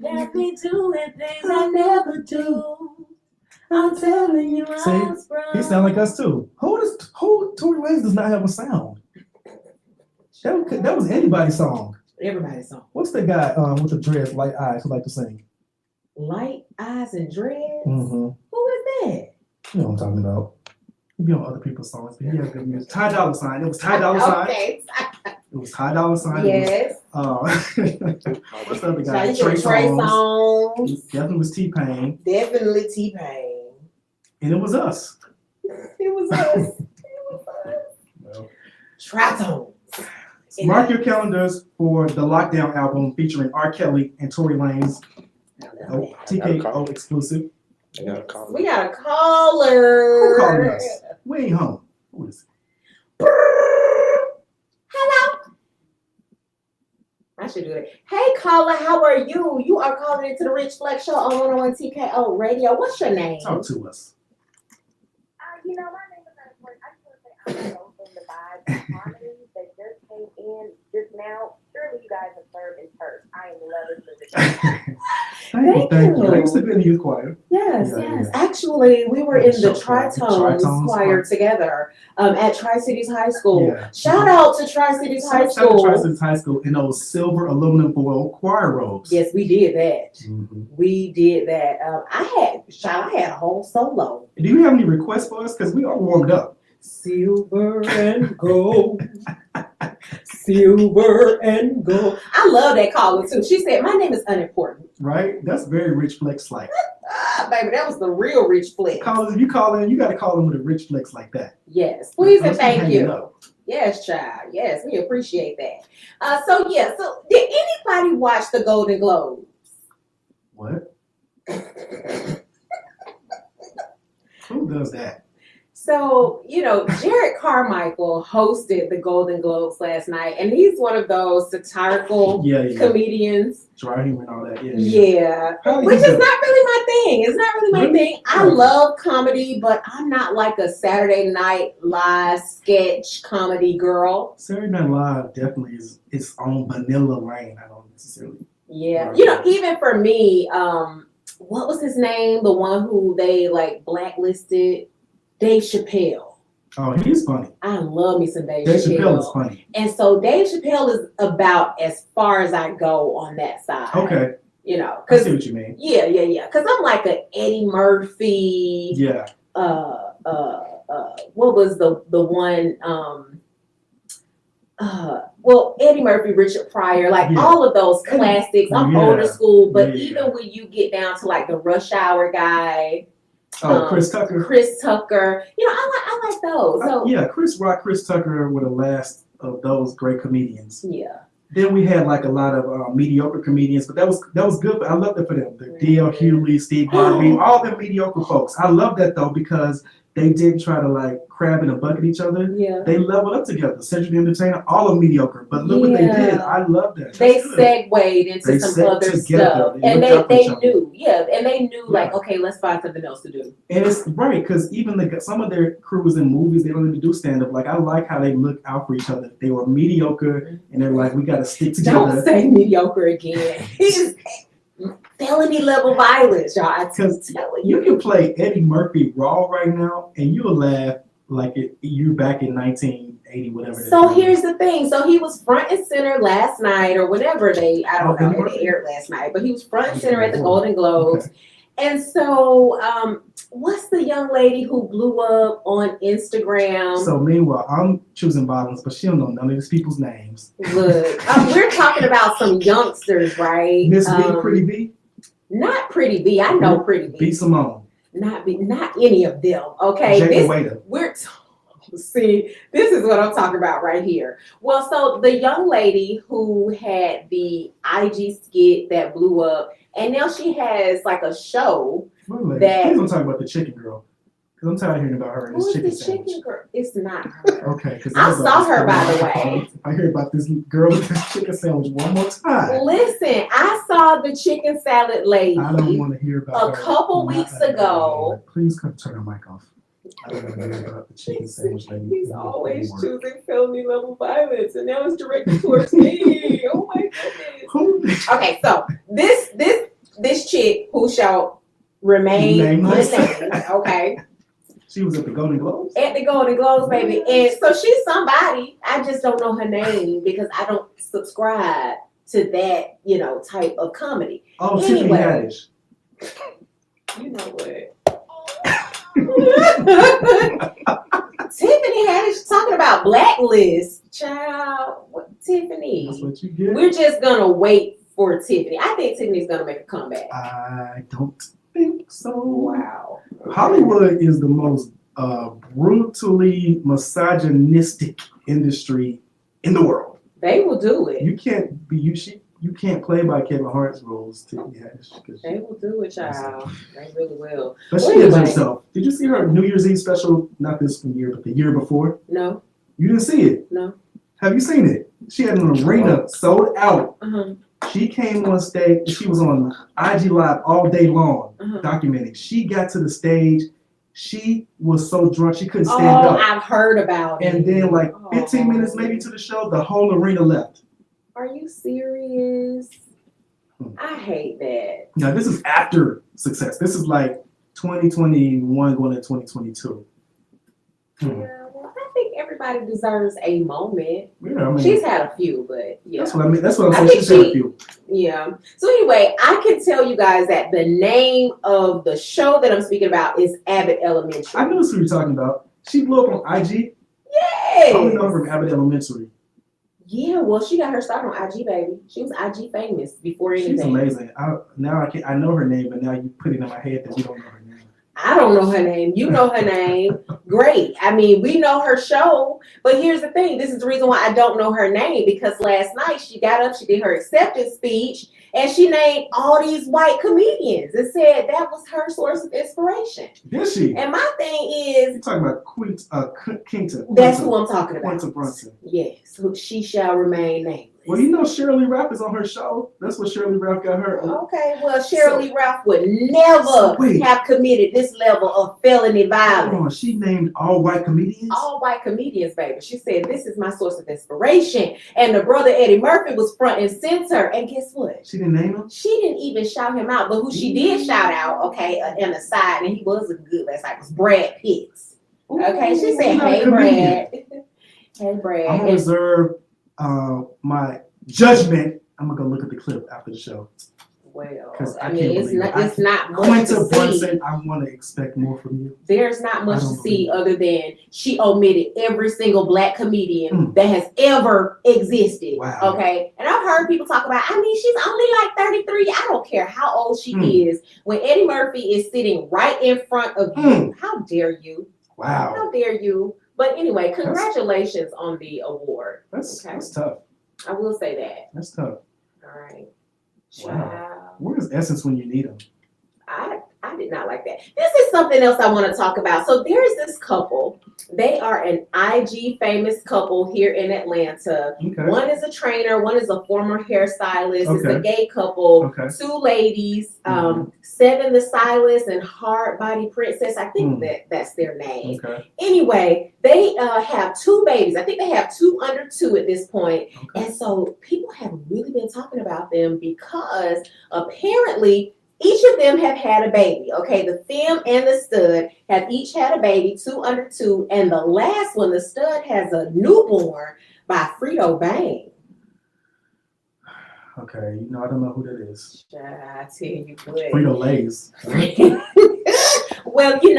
Got me doing things I never do. I'm telling you, See, I'm sprung. He sound like us too. Who Tory Lanez does not have a sound? That was anybody's song. Everybody's song. What's the guy with the dreads, light eyes, who like to sing? Light eyes and dreads? Mm-hmm. Who is that? You know what I'm talking about. He be on other people's songs, but he has good music. Ty Dolla $ign. It was Ty Dolla $ign. Okay. It was Ty Dolla $ign. Yes. What's the other guy? Trey Songz. It definitely was T-Pain. Definitely T-Pain. And it was us. It was us. Well, Tritones. mark your calendars for the Lockdown album featuring R. Kelly and Tory Lanez. TKO exclusive. We got a caller. Who calling us? We ain't home. Who is it? Hello. I should do it. Hey, caller, how are you? You are calling into the Rich Flexx Show on 101 TKO Radio. What's your name? Talk to us. My name is Edward. I just want to say I'm so from the vibe of comedy that just came in just now. Surely you guys have served in church. I am loving the Thank you. Thanks to be in the youth choir. Yes, Yeah, yes. yeah. Actually, we were in the Tritones Tritones choir choir. together at Tri-Cities High School. Yeah. Shout out to Tri-Cities High Shout out to School. Tri-Cities High School in those silver aluminum foil choir robes. Yes, we did that. Mhm. We did that. I had a whole solo. Do you have any requests for us? Because we are warmed up. Silver and gold. Silver and gold. I love that caller too. She said, my name is unimportant. Right? That's very Rich Flex like. Baby, that was the real Rich Flex. Callers, if you call in, you got to call in with a Rich Flex like that. Yes, please and Let's thank hang you. it up. Yes, child. Yes, we appreciate that. So did anybody watch the Golden Globes? What? Who does that? So, Jared Carmichael hosted the Golden Globes last night, and he's one of those satirical Yeah. comedians. Dry humor and all that. Yeah. Yeah. How you Which is do? not really my thing. It's not really my Really? thing. I love comedy, but I'm not like a Saturday Night Live sketch comedy girl. Saturday Night Live definitely is its own vanilla lane. I don't necessarily. Yeah. Right. Even for me, what was his name? The one who they blacklisted? Dave Chappelle. Oh, he's funny. I love me some Dave Dave Chappelle. Chappelle is funny. And so Dave Chappelle is about as far as I go on that side. Okay. I Because see what you mean. yeah. Because I'm like a Eddie Murphy. Yeah. What was the one? Eddie Murphy, Richard Pryor, Yeah. all of those classics. I'm Yeah. older school, but Yeah. even when you get down to the Rush Hour guy, Chris Tucker. I like those. So Yeah, Chris Rock, Chris Tucker were the last of those great comedians. yeah. Then we had a lot of mediocre comedians, but that was good. I loved it for them. The D.L. Hughley, Steve Harvey, all the mediocre folks. I love that though because they didn't try to crab in a bucket each other. Yeah. They leveled up together. Cedric the Entertainer, all of mediocre, but look what they Yeah. did. I love that. They That's good. segued into They some set other together. stuff. They And looked out for they each other. knew, and they knew Yeah. okay, let's find something else to do. And it's right because even some of their crews in movies, they don't even do stand up. I like how they look out for each other. They were mediocre, and they're we got to stick Don't together. say mediocre again. He's felony level violence, y'all. I'm Because telling you you. can play Eddie Murphy raw right now, and you'll laugh you're back in 1980, whatever. So here's the thing. So he was front and center last night, or whenever I don't know, it aired last night, but he was front and center at the Golden Globes. Okay. And so, what's the young lady who blew up on Instagram? So meanwhile, I'm choosing violence, but she don't know none of these people's names. Look, we're talking about some youngsters, right? Miss B, Pretty B, Not Pretty B. I know Pretty B. B Simone, Not any of them. Okay, Jada Waiter. See, this is what I'm talking about right here. Well, so the young lady who had the IG skit that blew up, and now she has a show. Please that- don't talk about the chicken girl, because I'm tired of hearing about her and Who's this chicken the sandwich. chicken girl? It's not her. Okay, because I saw her, by the way. If I hear about this girl with this chicken sandwich one more time, Listen, I saw the chicken salad lady. I don't want to hear about A her. couple weeks ago. Please turn her mic off. I don't want to hear about the chicken sandwich lady. He's always choosing felony level violence, and now it's directed towards me. Oh my goodness. Who? Okay, so this this chick who shall remain Nameless. unnamed, okay, She was at the Golden Globes. at the Golden Globes, baby. And so she's somebody. I just don't know her name because I don't subscribe to that, type of comedy. Oh, Anyway. Tiffany Haddish. You know what? Tiffany Haddish talking about Blacklist. Child, Tiffany. That's what you get. We're just gonna wait for Tiffany. I think Tiffany's gonna make a comeback. I don't think so. Wow. Hollywood is the most brutally misogynistic industry in the world. They will do it. You can't be you can't play by Kevin Hart's rules. Tiffany Haddish, 'cause They will do it, child. They really will. but she Well, is anyway. herself. Did you see her New Year's Eve special? Not this year, but the year before. No, You didn't see it. no. Have you seen it? She had an arena sold out. Uh-huh. She came on stage. She was on IG Live all day long, Uh-huh. documenting. She got to the stage. She was so drunk she couldn't Oh, stand up. I've heard about it. And then, like 15 Oh. minutes maybe to the show, the whole arena left. Are you serious? I hate that. Now this is after success. This is like 2021 going to 2022. Yeah, well, I think everybody deserves a moment. Yeah, I mean, She's had a few, but yeah. that's what I mean. That's what I I'm saying. think She's had a she- few. Yeah. So anyway, I can tell you guys that the name of the show that I'm speaking about is Abbott Elementary. I knew who you're talking about. She blew up on IG. I only know her Yes. from Abbott Elementary. Yeah, well, she got her start on IG, baby. She was IG famous before anything. She's amazing. I know her name, but now you put it in my head that you don't know her name. I don't know her name. You know her name. Great. I mean, we know her show. But here's the thing. This is the reason why I don't know her name. Because last night she got up, she did her acceptance speech, and she named all these white comedians and said that was her source of inspiration. Did she? And my thing is, You're talking about Quinta. that's who I'm talking about. Quinta Brunson. Yes, who she shall remain nameless. Well, you know Shirley Ralph is on her show. That's what Shirley Ralph got her. Okay, well, Shirley Ralph would never So wait. have committed this level of felony Hold violence. on, she named all white comedians. All white comedians, baby. She said, this is my source of inspiration. And the brother Eddie Murphy was front and center. And guess what? She didn't name them. She didn't even shout him out. But who she did shout out, okay, in the side, and he was a good, that's like, was Brad Pitt. Okay, she said, He's not a hey, comedian. Brad. Hey, Brad. I'm gonna And- reserve my judgment. I'm gonna go look at the clip after the show. well, 'Cause I I can't mean, it's believe not, it. it's not much Quinta to see. Brunson, I want to expect more from you. There's not much I to don't see believe other than she omitted every single black comedian Mm. that has ever existed. Wow. Okay. And I've heard people talk about, I mean, she's only like 33. I don't care how old she Mm. is. When Eddie Murphy is sitting right in front of you, how dare you? Wow, How dare you? But anyway, congratulations on the award. that's Okay. that's tough. I will say that. That's tough. All right. Wow. Wow. Where's Essence when you need them? I did not like that. This is something else I want to talk about. So there is this couple. They are an IG famous couple here in Atlanta. Okay. One is a trainer. One is a former hairstylist. It's a Okay. gay couple. Okay. Two ladies. Mhm. Seven the Stylist and Hard Body Princess. I think Mm. that's their name. Okay. Anyway, they have two babies. I think they have two under two at this point. Okay. And so people have really been talking about them because apparently each of them have had a baby. Okay, the femme and the stud have each had a baby, two under two. And the last one, the stud, has a newborn by Frito Bang. Okay. You know, I don't know who that is. I tell you what. Frito Lay's. Well, Who's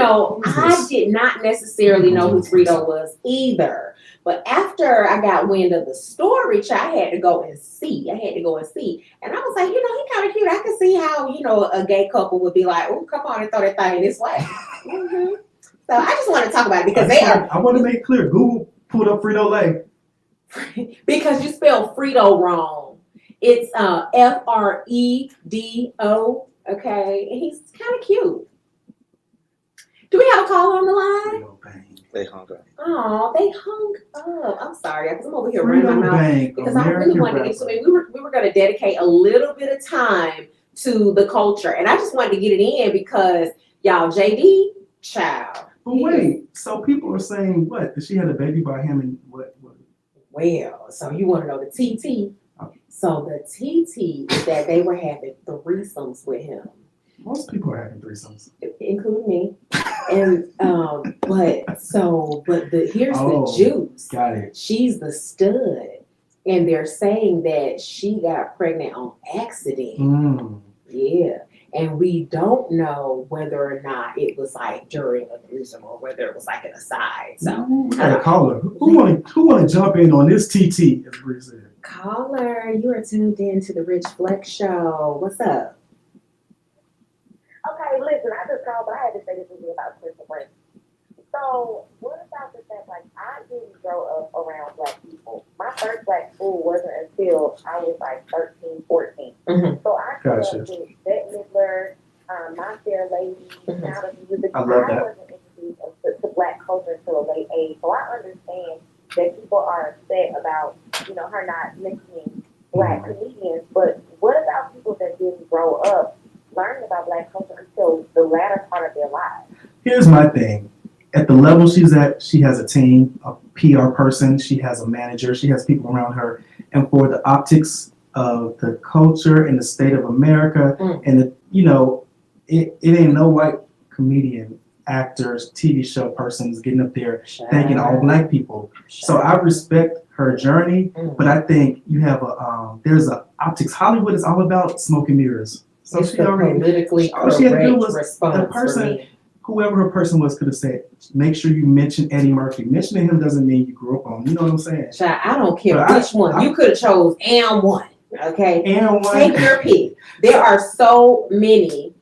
I this? did not necessarily know who Frito was either. But after I got wind of the story, I had to go and see. And I was like, he kind of cute. I can see how, a gay couple would be like, oh, come on and throw that thing this way. Mhm. So I just want to talk about it because they are, I want to make clear. Google pulled up Frito Lay. because you spelled Frito wrong. It's Fredo, okay? And he's kind of cute. Do we have a caller on the line? Frito Bang. They hung up. Oh, they hung up. I'm sorry, because I'm over here running my Frito mouth. Bang. Because I really wanted to get to it. We were going to dedicate a little bit of time to the culture. And I just wanted to get it in because, y'all, JD, child. But wait, so people are saying what? That she had a baby by him and what? Well, so you want to know the TT? So the TT is that they were having threesomes with him, Most people are having threesomes. including me. And here's Oh, the juice. Got it. She's the stud. And they're saying that she got pregnant on accident. Mm. Yeah. And we don't know whether or not it was like during a threesome or whether it was like an aside. So Ooh, we got a caller. Who wanna jump in on this TT? As Bree said. caller, you are tuned in to the Rich Flex Show. What's up? Okay, listen, I just called, but I had to say this to you about Crystal Brand. So, what about the fact, like, I didn't grow up around black people. My first black school wasn't until I was like 13, 14. Mhm. So I grew Gotcha. up with Bette Midler, My Fair Lady, Sound of Music. I love that. wasn't introduced to black culture until a late age. So I understand that people are upset about, her not mentioning black comedians. But what about people that didn't grow up learning about black culture until the latter part of their lives? Here's my thing. At the level she's at, she has a team, a PR person, she has a manager, she has people around her. And for the optics of the culture and the state of America, and it ain't no white comedian, actors, TV show persons getting up there thanking all black people. So I respect her journey, but I think you have there's a optics. Hollywood is all about smoke and mirrors. So It's she the already, politically all she had to do correct was response the person- for me. whoever her person was could have said, make sure you mention Eddie Murphy. Mentioning him doesn't mean you grew up on him. You know what I'm saying? Child, I don't care But which one. You could have chose and one. Okay, And take your pick. There are so many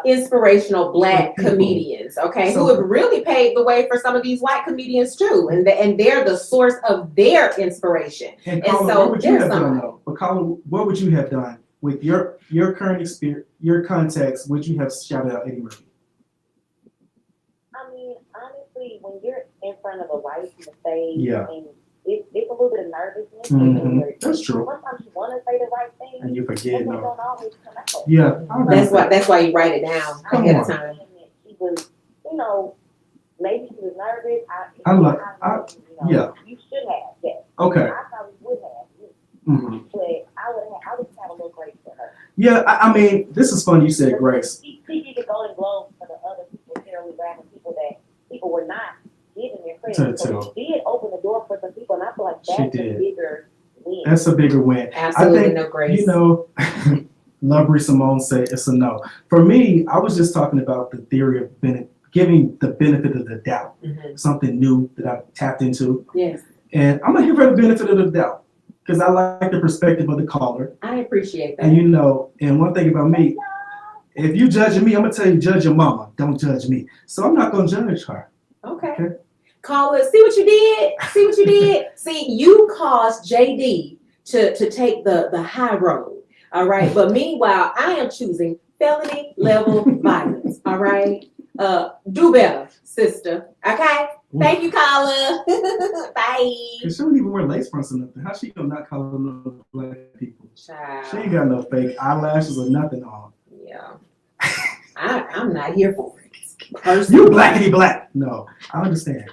inspirational black People. comedians, okay, So- who have really paved the way for some of these white comedians too, and they're the source of their inspiration. And And Colin, so what would you there's have done some- though? But Colin, what would you have done with your current experience, your context? Would you have shouted out Eddie Murphy? I mean, honestly, when you're in front of a wife on the stage, Yeah. and it's a little bit of nervousness. Mhm. That's true. Sometimes you want to say the right thing, And you forget, and they no. don't always come out. Yeah, I agree with that. That's why you write it down Come ahead of on. time. She was, maybe she was nervous. Yeah. You should have, yes. Okay. I probably would have, hmm but I would have a little grace for her. Yeah, I mean, this is funny you said grace. She did the Golden Globes for the other people, Shirley Graham, people that people were not giving their credit. So she did open the door for some people, and I feel like that's a did. bigger win. That's a bigger win. Absolutely I think, no grace. Lovely Simone said it's a no. For me, I was just talking about the theory of giving the benefit of the doubt, something new that I've tapped into. Yes, And I'm gonna give her the benefit of the doubt because I like the perspective of the caller. I appreciate that. And and one thing about me, if you judging me, I'm gonna tell you, judge your mama. Don't judge me. So I'm not gonna judge her. Okay. Okay. Caller, see what you did? See what you did? See, you caused JD to take the high road. All right. But meanwhile, I am choosing felony level violence. All right. Do better, sister. Okay. Thank you, caller. Bye. Cause she don't even wear lace fronts or nothing. How she gonna not call no black people? Child. She ain't got no fake eyelashes or nothing on. Yeah. I'm not here for it. Personally. You blackity black. No, I understand.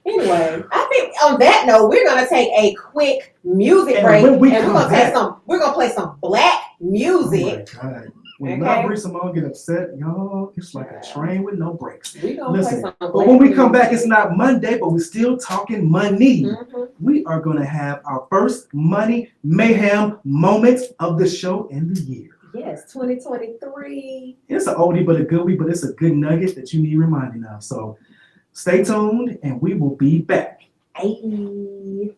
Anyway, I think on that note, we're gonna take a quick music And break, when we and come we're gonna back- play some black music. Oh my God. When Okay. Lovely Simone get upset, y'all, it's like a train with no brakes. We're gonna Listen, play some but black when we come back, music. it's not Monday, but we're still talking money. Mhm. We are gonna have our first money mayhem moment of the show in the year. Yes, 2023. It's an oldie but a goodie, but it's a good nugget that you need reminding of. So stay tuned and we will be back. Ayy.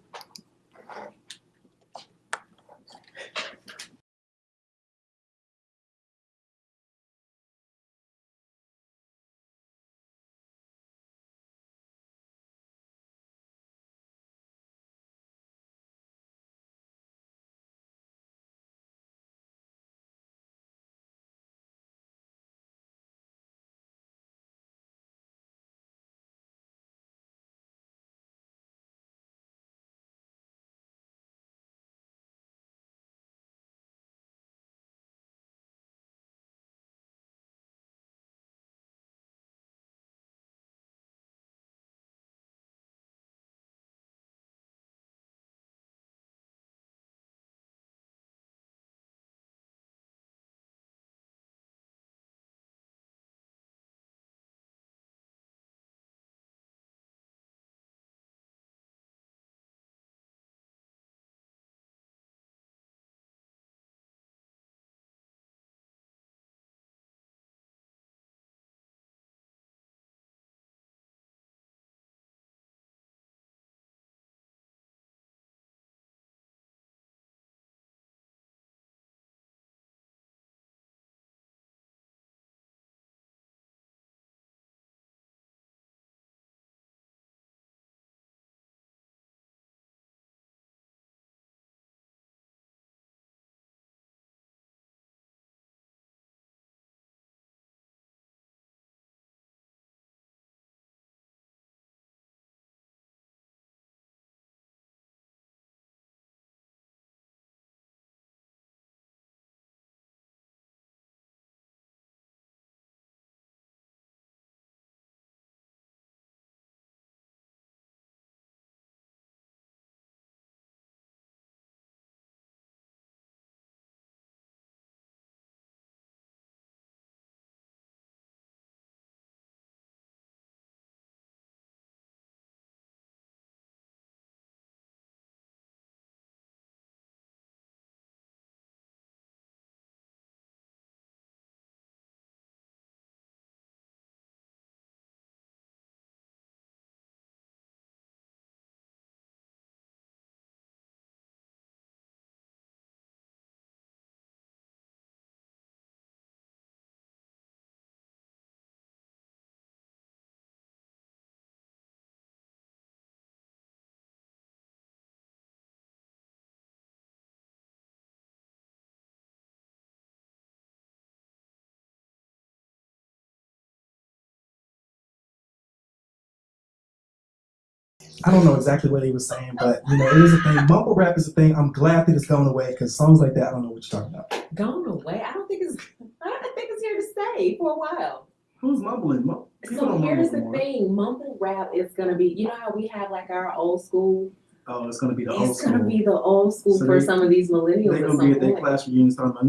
I don't know exactly what he was saying, but you know, it is a thing. Mumble rap is a thing. I'm glad that it's going away because songs like that, I don't know what you're talking about. Gone away? I think it's here to stay for a while. Who's mumbling? People So don't here's the mumble anymore. thing, mumble rap is gonna be, you know how we have like our old school? Oh, it's gonna be the old It's school. gonna be the old school So for they- some of these millennials They're at gonna some be at their point. class reunions talking about.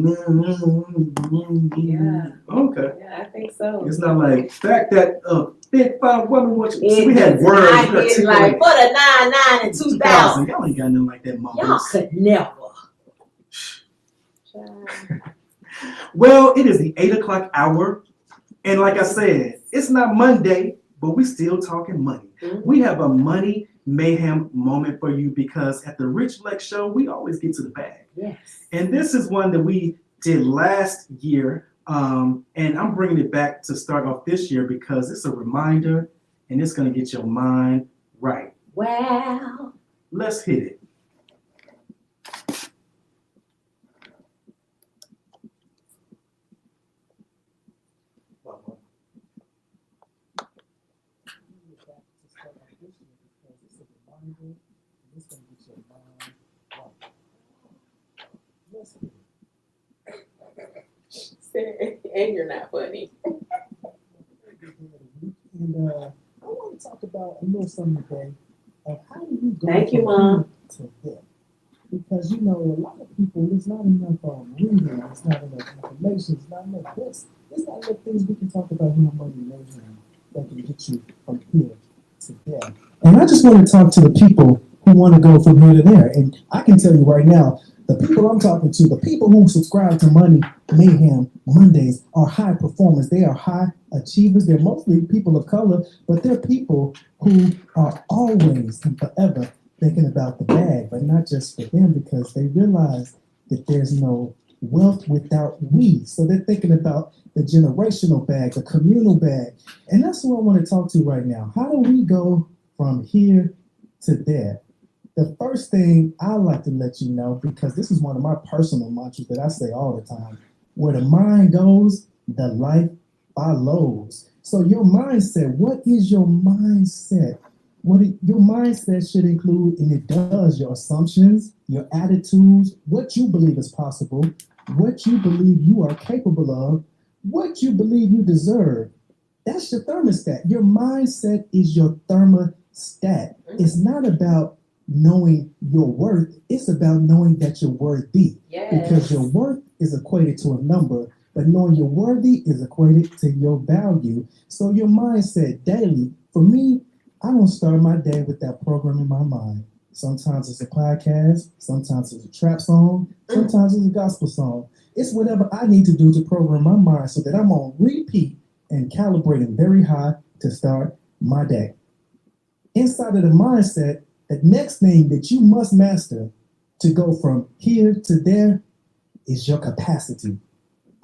Yeah. Okay. Yeah, I think so. It's not like back that big five woman what you. It See, we had does words. not we get like for the 99 and 2000. Y'all ain't got nothing like that, Y'all mumbles. could never. Well, it is the 8 o'clock hour, and like I said, it's not Monday, but we still talking money. Mhm. We have a money mayhem moment for you because at the Rich Flex Show, we always get to the bag. Yes. And this is one that we did last year, and I'm bringing it back to start off this year because it's a reminder, and it's gonna get your mind right. Wow. Let's hit it. And you're not funny. And I want to talk about a little something today of how do you go Thank you, from Mom. here to there? Because you know a lot of people, there's not enough reading, there's not enough information, there's not enough books, there's not enough things we can talk about here on Money Mayhem that can get you from here to there. And I just want to talk to the people who want to go from here to there. And I can tell you right now, the people I'm talking to, the people who subscribe to Money Mayhem Mondays are high performers. They are high achievers. They're mostly people of color, but they're people who are always and forever thinking about the bag, but not just for them because they realize that there's no wealth without we. So they're thinking about the generational bag, the communal bag. And that's who I want to talk to right now. How do we go from here to there? The first thing I like to let you know, because this is one of my personal mantras that I say all the time, where the mind goes, the life follows. So your mindset, what is your mindset? Your mindset should include, and it does, your assumptions, your attitudes, what you believe is possible, what you believe you are capable of, what you believe you deserve. That's your thermostat. Your mindset is your thermostat. It's not about knowing your worth, it's about knowing that you're worthy. Yes. Because your worth is equated to a number, but knowing you're worthy is equated to your value. So your mindset daily, for me, I don't start my day with that program in my mind. Sometimes it's a podcast, sometimes it's a trap song, sometimes it's a gospel song. It's whatever I need to do to program my mind so that I'm on repeat and calibrating very high to start my day. Inside of the mindset, the next thing that you must master to go from here to there is your capacity.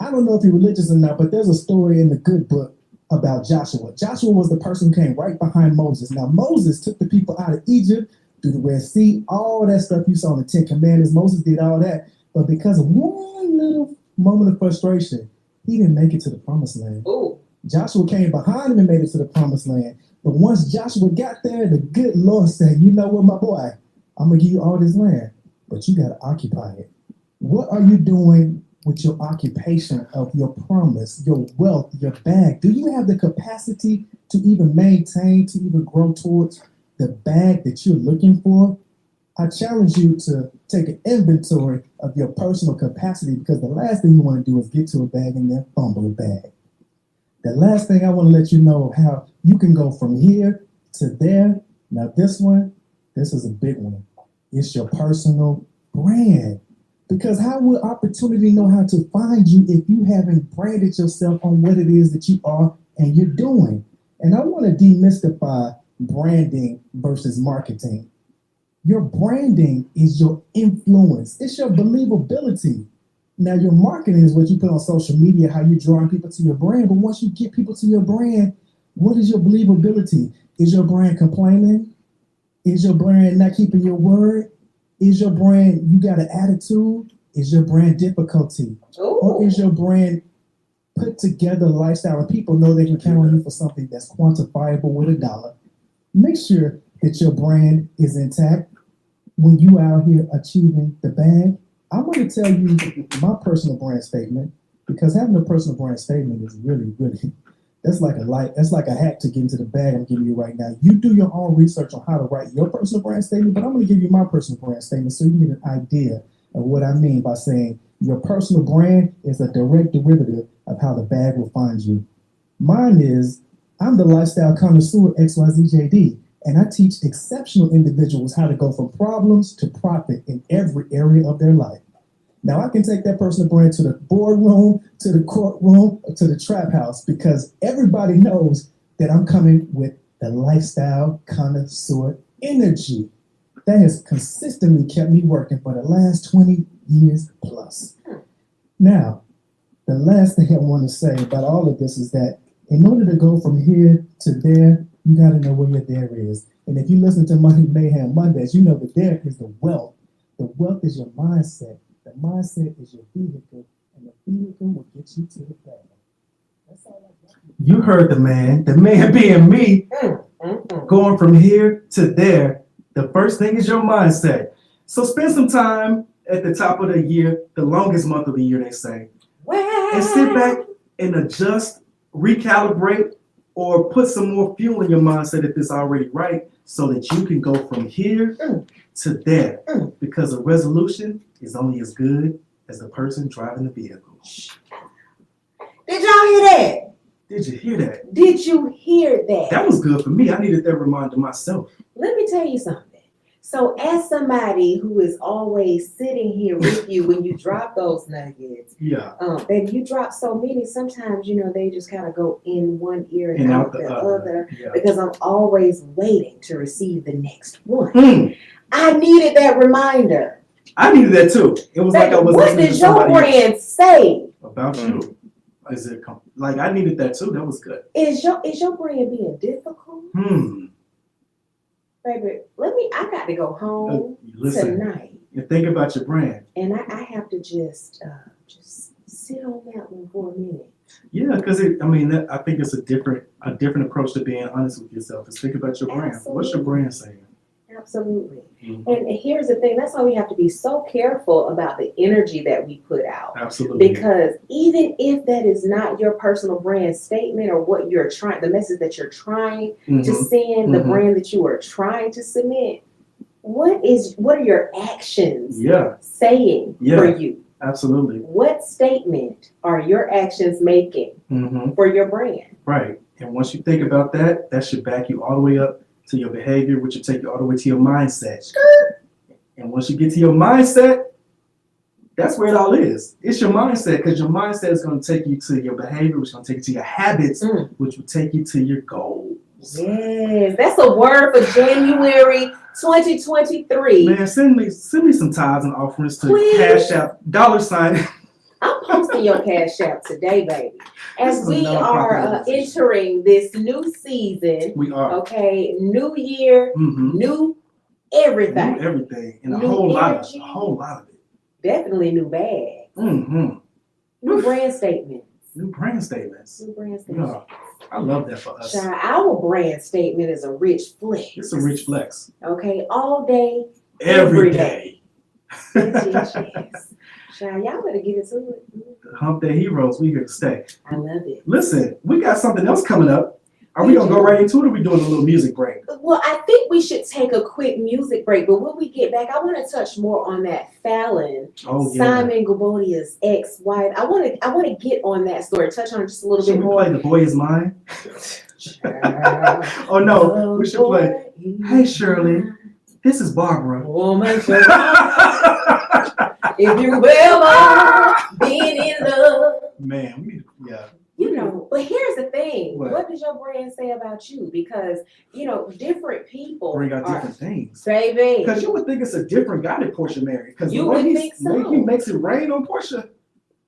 I don't know if you're religious or not, but there's a story in the good book about Joshua. Joshua was the person who came right behind Moses. Now, Moses took the people out of Egypt, through the Red Sea, all that stuff you saw in the Ten Commandments. Moses did all that. But because of one little moment of frustration, he didn't make it to the promised land. Ooh. Joshua came behind him and made it to the promised land. But once Joshua got there, the good Lord said, you know what, my boy, I'm going to give you all this land, but you got to occupy it. What are you doing with your occupation of your promise, your wealth, your bag? Do you have the capacity to even maintain, to even grow towards the bag that you're looking for? I challenge you to take an inventory of your personal capacity, because the last thing you want to do is get to a bag and then fumble a bag. The last thing I want to let you know how you can go from here to there. Now this is a big one. It's your personal brand. Because how will opportunity know how to find you if you haven't branded yourself on what it is that you are and you're doing? And I want to demystify branding versus marketing. Your branding is your influence. It's your believability. Now, your marketing is what you put on social media, how you're drawing people to your brand. But once you get people to your brand, what is your believability? Is your brand complaining? Is your brand not keeping your word? Is your brand, you got an attitude? Is your brand difficulty? Ooh. Or is your brand put together lifestyle and people know they can count on you for something that's quantifiable with a dollar? Make sure that your brand is intact when you out here achieving the bag? I'm going to tell you my personal brand statement, because having a personal brand statement is really, really, that's like a hack to get into the bag I'm giving you right now. You do your own research on how to write your personal brand statement, but I'm going to give you my personal brand statement so you get an idea of what I mean by saying your personal brand is a direct derivative of how the bag will find you. Mine is, I'm the lifestyle connoisseur XYZJD, and I teach exceptional individuals how to go from problems to profit in every area of their life. Now, I can take that personal brand to the boardroom, to the courtroom, or to the trap house, because everybody knows that I'm coming with the lifestyle connoisseur energy. That has consistently kept me working for the last 20 years plus. Now, the last thing I want to say about all of this is that in order to go from here to there, you got to know where your there is. And if you listen to Money Mayhem Mondays, you know that there is the wealth. The wealth is your mindset. The mindset is your vehicle, and the vehicle will get you to the bag. That's all I got. You heard the man being me, going from here to there. The first thing is your mindset. So spend some time at the top of the year, the longest month of the year, they say, and sit back and adjust, recalibrate, or put some more fuel in your mindset if it's already right, so that you can go from here to there. Because a resolution is only as good as the person driving the vehicle. Did y'all hear that? Did you hear that? Did you hear that? That was good for me. I needed that reminder myself. Let me tell you something. So as somebody who is always sitting here with you when you drop those nuggets, Yeah. baby, you drop so many, sometimes, they just kind of go in one ear and out the other, Yeah. because I'm always waiting to receive the next one. I needed that reminder. I needed that too. It was like I was What listening did to your somebody brand say? about you. Is it like I needed that too? That was good. Is your brand being difficult? Baby, I got to go home Listen, tonight. and think about your brand. And I have to just sit on that one for a minute. Yeah, because I think it's a different approach to being honest with yourself. Is think about your brand. Absolutely. What's your brand saying? Absolutely. And here's the thing, that's why we have to be so careful about the energy that we put out. Absolutely. Because even if that is not your personal brand statement or what you're trying, the message that you're trying to send, the brand that you are trying to submit, what are your actions saying for you? Absolutely. What statement are your actions making for your brand? Right. And once you think about that, that should back you all the way up to your behavior, which will take you all the way to your mindset. And once you get to your mindset, that's where it all is. It's your mindset, because your mindset is going to take you to your behavior, which is going to take you to your habits, which will take you to your goals. Yes, that's a word for January 2023. Man, send me some tithes and offerings to Please. Cash App $. I'm posting your Cash App today, baby. As This is we a are non-profit entering this new season, We are. okay, new year, new everything. New everything. And a New whole lot energy. of it. Definitely new bags. New brand statements. New brand statements. New brand statements. Yeah. I love that for us. Child, our brand statement is a rich flex. It's a rich flex. Okay, all day, Every day. Yes. Child, y'all better get into it. Hump Day Heroes, we here to stay. I love it. Listen, we got something else coming up. Are we gonna go right into it, or are we doing a little music break? Well, I think we should take a quick music break, but when we get back, I want to touch more on that Fallon, Simon Gabonia's ex-wife. I want to get on that story, touch on it just a little Should bit we more. play The Boy Is Mine? Oh no, we should play Hey Shirley, this is Barbara. Woman, if you ever been in love. Man, we need to, But here's the thing. What? What does your brand say about you? Because, different people bring out different things. Baby. Because you would think it's a different guy that Portia married. Because You would think so. He makes it rain on Portia.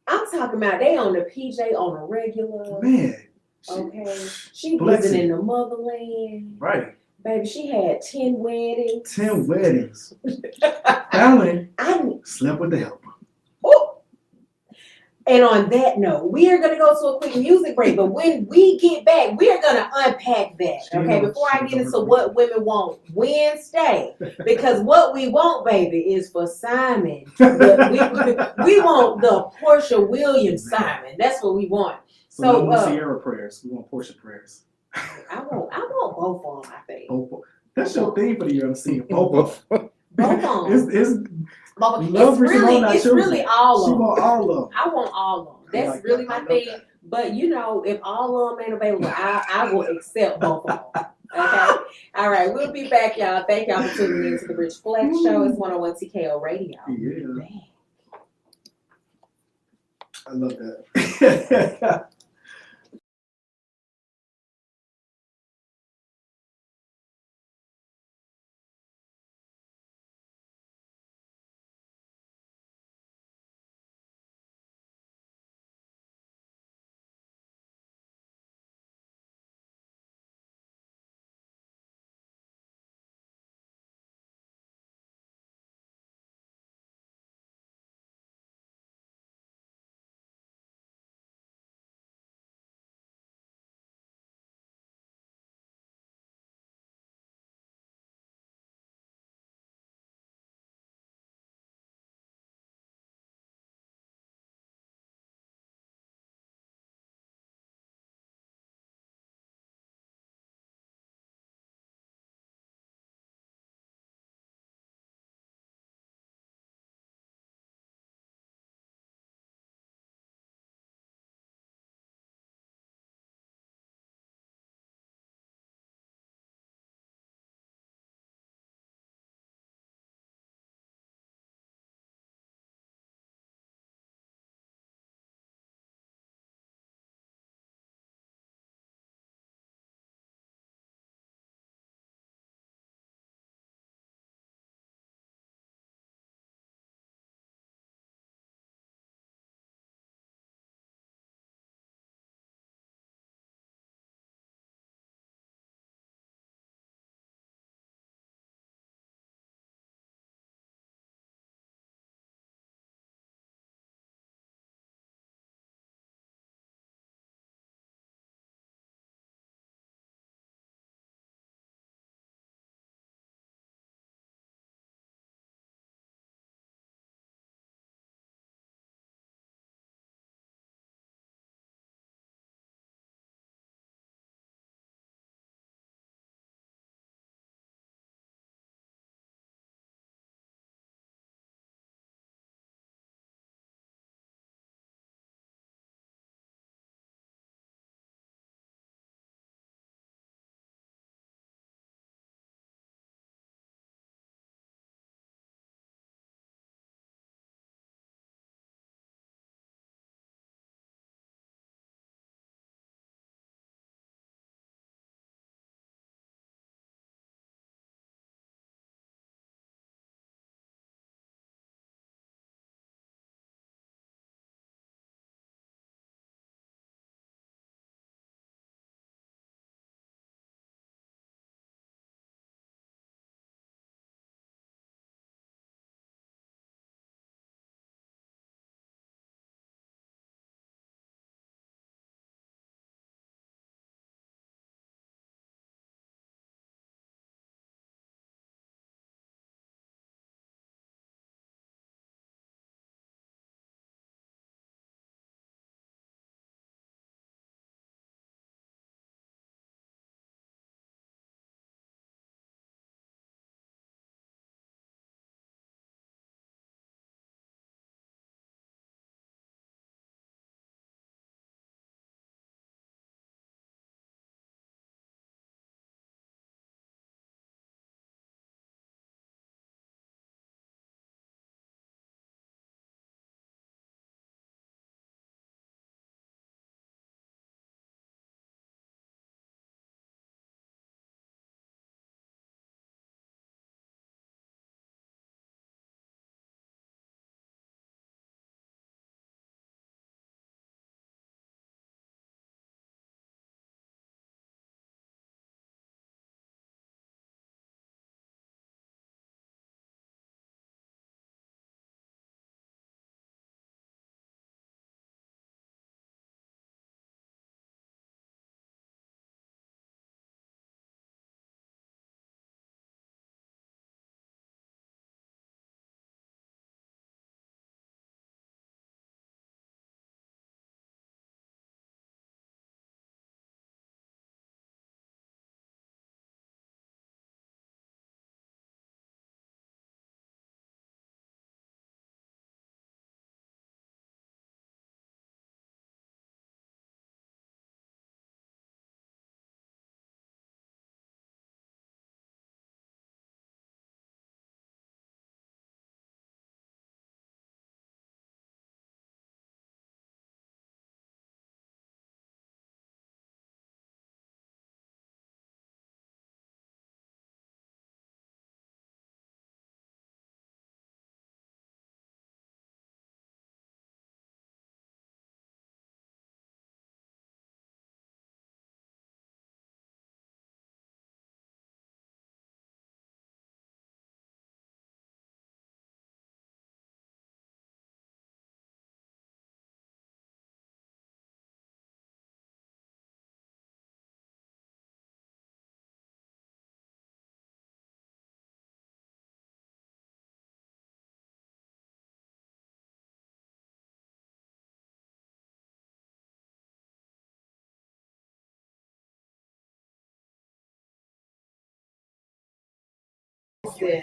I'm talking about they on the PJ on a regular. Man. Okay. She Flexing. living in the motherland. Right. Baby, she had 10 weddings. 10 weddings. Fallon slept with the helper. Oh. And on that note, we are gonna go to a quick music break. But when we get back, we are gonna unpack that. Okay, before I get into what women want Wednesday, because what we want, baby, is for Simon. We want the Portia Williams Simon. That's what we want. So no Sierra prayers. We want Portia prayers. I want both of them. I think. That's your theme for the year. I'm seeing both. Both of them. It's really all of them. She want all of them. I want all of them. That's really my thing. That. But you know, if all of them ain't available, I will accept both of them. Okay. All right. We'll be back, y'all. Thank y'all for tuning in to the Rich Flexx Show. It's 101 TKO Radio. Yeah. I love that.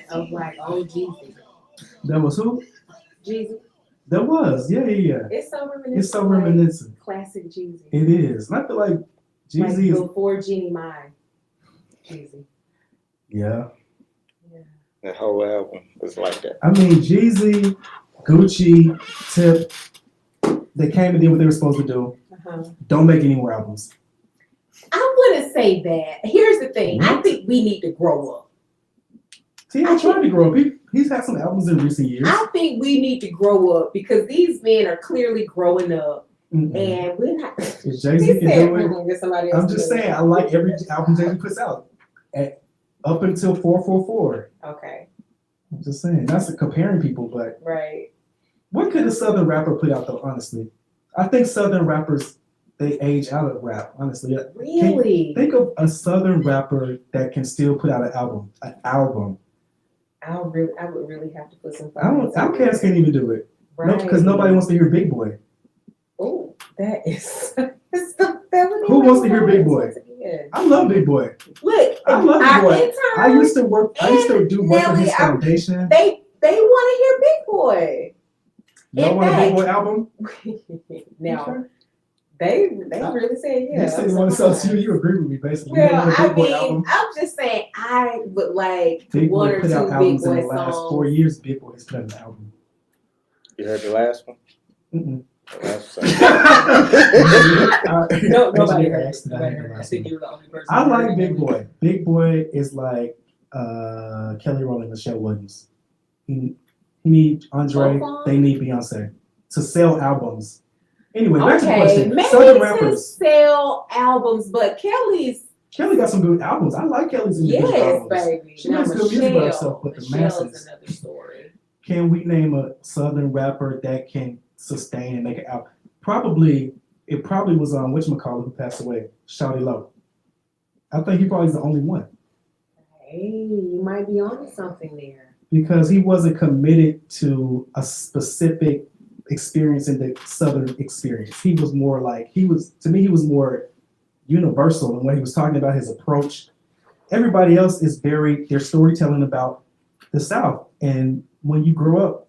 Of like old Jeezy. That was who? Jeezy. That was. Yeah. It's so reminiscent. It's so of, like, reminiscent. classic Jeezy. It is. And I feel like Jeezy is. Before Jeannie Mai. Jeezy. Yeah. The whole album was like that. I mean, Jeezy, Gucci, Tip, they came and did what they were supposed to do. Uh-huh. Don't make any more albums. I wouldn't say that. Here's the thing. I think we need to grow up. See, I'm trying to grow up. He's had some albums in recent years. I think we need to grow up because these men are clearly growing up. Mm-mm. And we're not. If Jay-Z can do it, Get somebody else I'm to just do it. saying, I like every album Jay-Z puts out. Up until 444. Okay. I'm just saying, that's comparing people, but Right. what could a Southern rapper put out though, honestly? I think Southern rappers, they age out of rap, honestly. Really? Think of a Southern rapper that can still put out an album. I would really have to put some thought into Outkast it. can't even do it. Right. Because nobody wants to hear Big Boy. Oh, that is. Who wants to hear Big Boy? I love Big Boy. Look, I love Big our Boy. interns, I used to do work for Nelly, his foundation. They want to hear Big Boy. Y'all want a Big Boy album? Now, Okay. they really said yeah. You said you want to sell to you. You agree with me, basically. You Well, want a I Big Boy mean, album? I'm just saying I would like Big one Boy or put out two Big albums in Boy the last songs. 4 years. Big Boy has put out an album. You heard the last one? Mm-mm. The last one. No, nobody Engineer heard. asked that I Nobody heard heard. the I last think one. you were the only person. I who like heard Big it. Boy. Big Boy is like Kelly Rowland, Michelle Williams. He need Andre. Both They need Beyonce to sell albums. Anyway, back to the Okay, question. maybe Southern to rappers. sell albums, but Kelly's Kelly got some good albums. I like Kelly's individual yes, albums. baby. She Now makes good music by herself, but the Michelle's masses. another story. Can we name a Southern rapper that can sustain and make an album? It probably was whatchamacallit who passed away, Shawty Low. I think he probably is the only one Hey, you might be onto something there. because he wasn't committed to a specific experience in the Southern experience. He was more more universal in what he was talking about, his approach. Everybody else is their storytelling about the South. And when you grow up,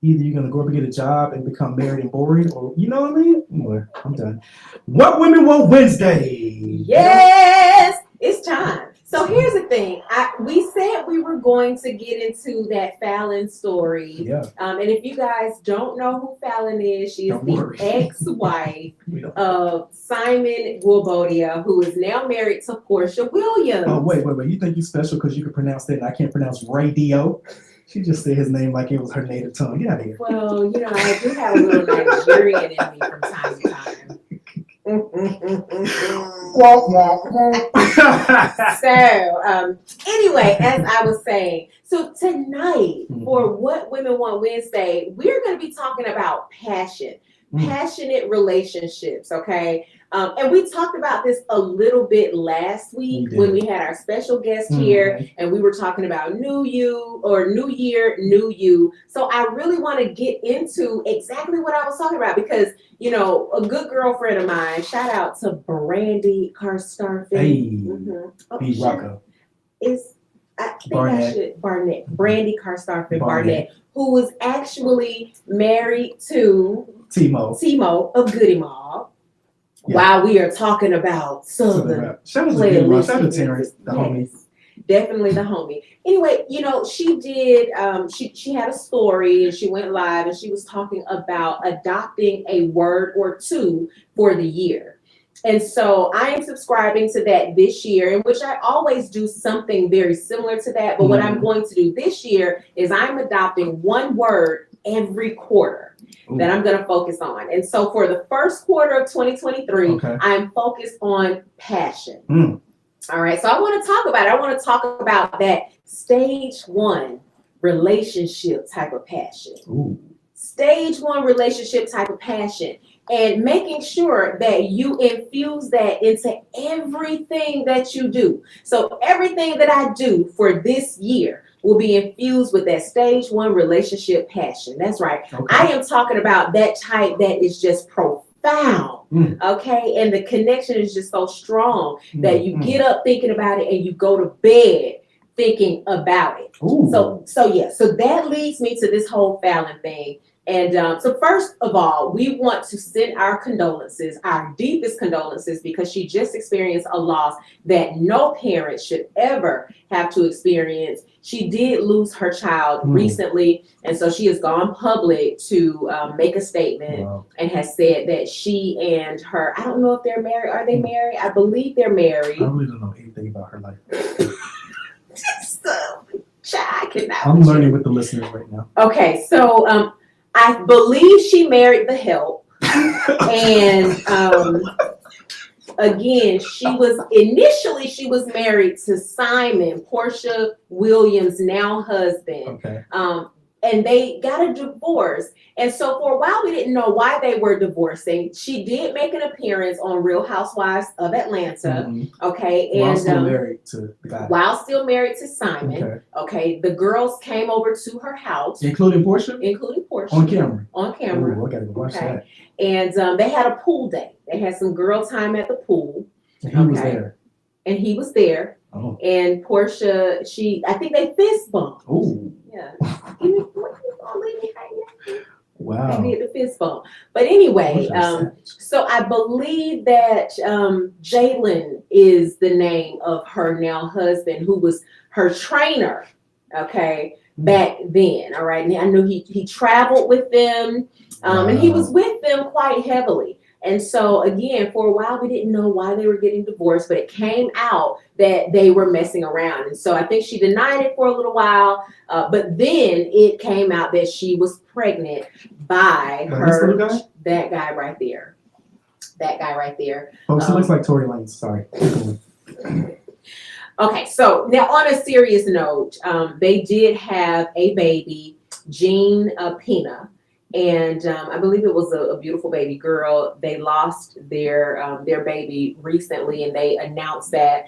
either you're gonna grow up and get a job and become married and boring, or you know what I mean? Anyway, I'm done. What Women Want Wednesday? Yes, it's time. So here's the thing. We said we were going to get into that Fallon story. Yeah. And if you guys don't know who Fallon is, she is Don't the worry. ex-wife We don't- of Simon Wilbodia, who is now married to Portia Williams. Oh wait. You think you special because you can pronounce that and I can't pronounce radio? She just said his name like it was her native tongue. Get out of here. Well, you know, I do have a little Nigerian in me from time to time. So, anyway, as I was saying, so tonight for What Women Want Wednesday, we're going to be talking about passion, passionate relationships, okay? And we talked about this a little bit last week when we had our special guest here, and we were talking about new you or new year, new you. So I really want to get into exactly what I was talking about because, you know, a good girlfriend of mine, shout out to Brandy Carstarfin. Hey, Oh, B Rocco. Barnett, Brandy Carstarfin Barnett, who was actually married to Timo of Goody Mob. Yeah. While we are talking about Southern shout out to Terrence, the homie. Definitely the homie. Anyway, you know, she did, she had a story and she went live and she was talking about adopting a word or two for the year. And so I am subscribing to that this year, in which I always do something very similar to that. But what I'm going to do this year is I'm adopting one word every quarter that I'm going to focus on. And so for the first quarter of 2023, I'm focused on passion. All right. So I want to talk about it. I want to talk about that stage one relationship type of passion. Stage one relationship type of passion. And making sure that you infuse that into everything that you do. So everything that I do for this year will be infused with that stage one relationship passion. That's right. I am talking about that type that is just profound. Okay. And the connection is just so strong that you get up thinking about it and you go to bed thinking about it. Ooh. So that leads me to this whole Fallon thing. And so first of all, we want to send our condolences, our deepest condolences, because she just experienced a loss that no parent should ever have to experience. She did lose her child recently, and so she has gone public to make a statement and has said that she and her, I don't know if they're married. Are they married? I believe they're married. I really don't know anything about her life. I cannot. I'm learning with the listeners right now. Okay, so I believe she married the help, and again, she was married to Simon, Portia Williams' now husband. Okay. And they got a divorce. And so for a while, we didn't know why they were divorcing. She did make an appearance on Real Housewives of Atlanta. Okay. And while still married to the guy. While still married to Simon. Okay. The girls came over to her house. Including Portia? Including Portia. On camera. On camera. Ooh, I gotta go watch that. And they had a pool day. They had some girl time at the pool. And he was there. And he was there. Oh. And Portia, I think they fist bumped. Ooh. Yeah. Wow. They did the fist bump. But anyway, so I believe that Jalen is the name of her now husband, who was her trainer, back then. All right. And I knew he traveled with them, and he was with them quite heavily. And so again, for a while, we didn't know why they were getting divorced, but it came out that they were messing around. And so I think she denied it for a little while, but then it came out that she was pregnant by that guy right there. That guy right there. Folks, it looks like Tory Lanez. Sorry. Okay, so now on a serious note, they did have a baby, Jean Pina. And I believe it was a beautiful baby girl. They lost their baby recently, and they announced that.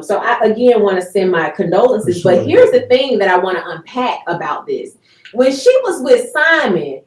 So I again want to send my condolences. Sure. But here's the thing that I want to unpack about this. When she was with Simon,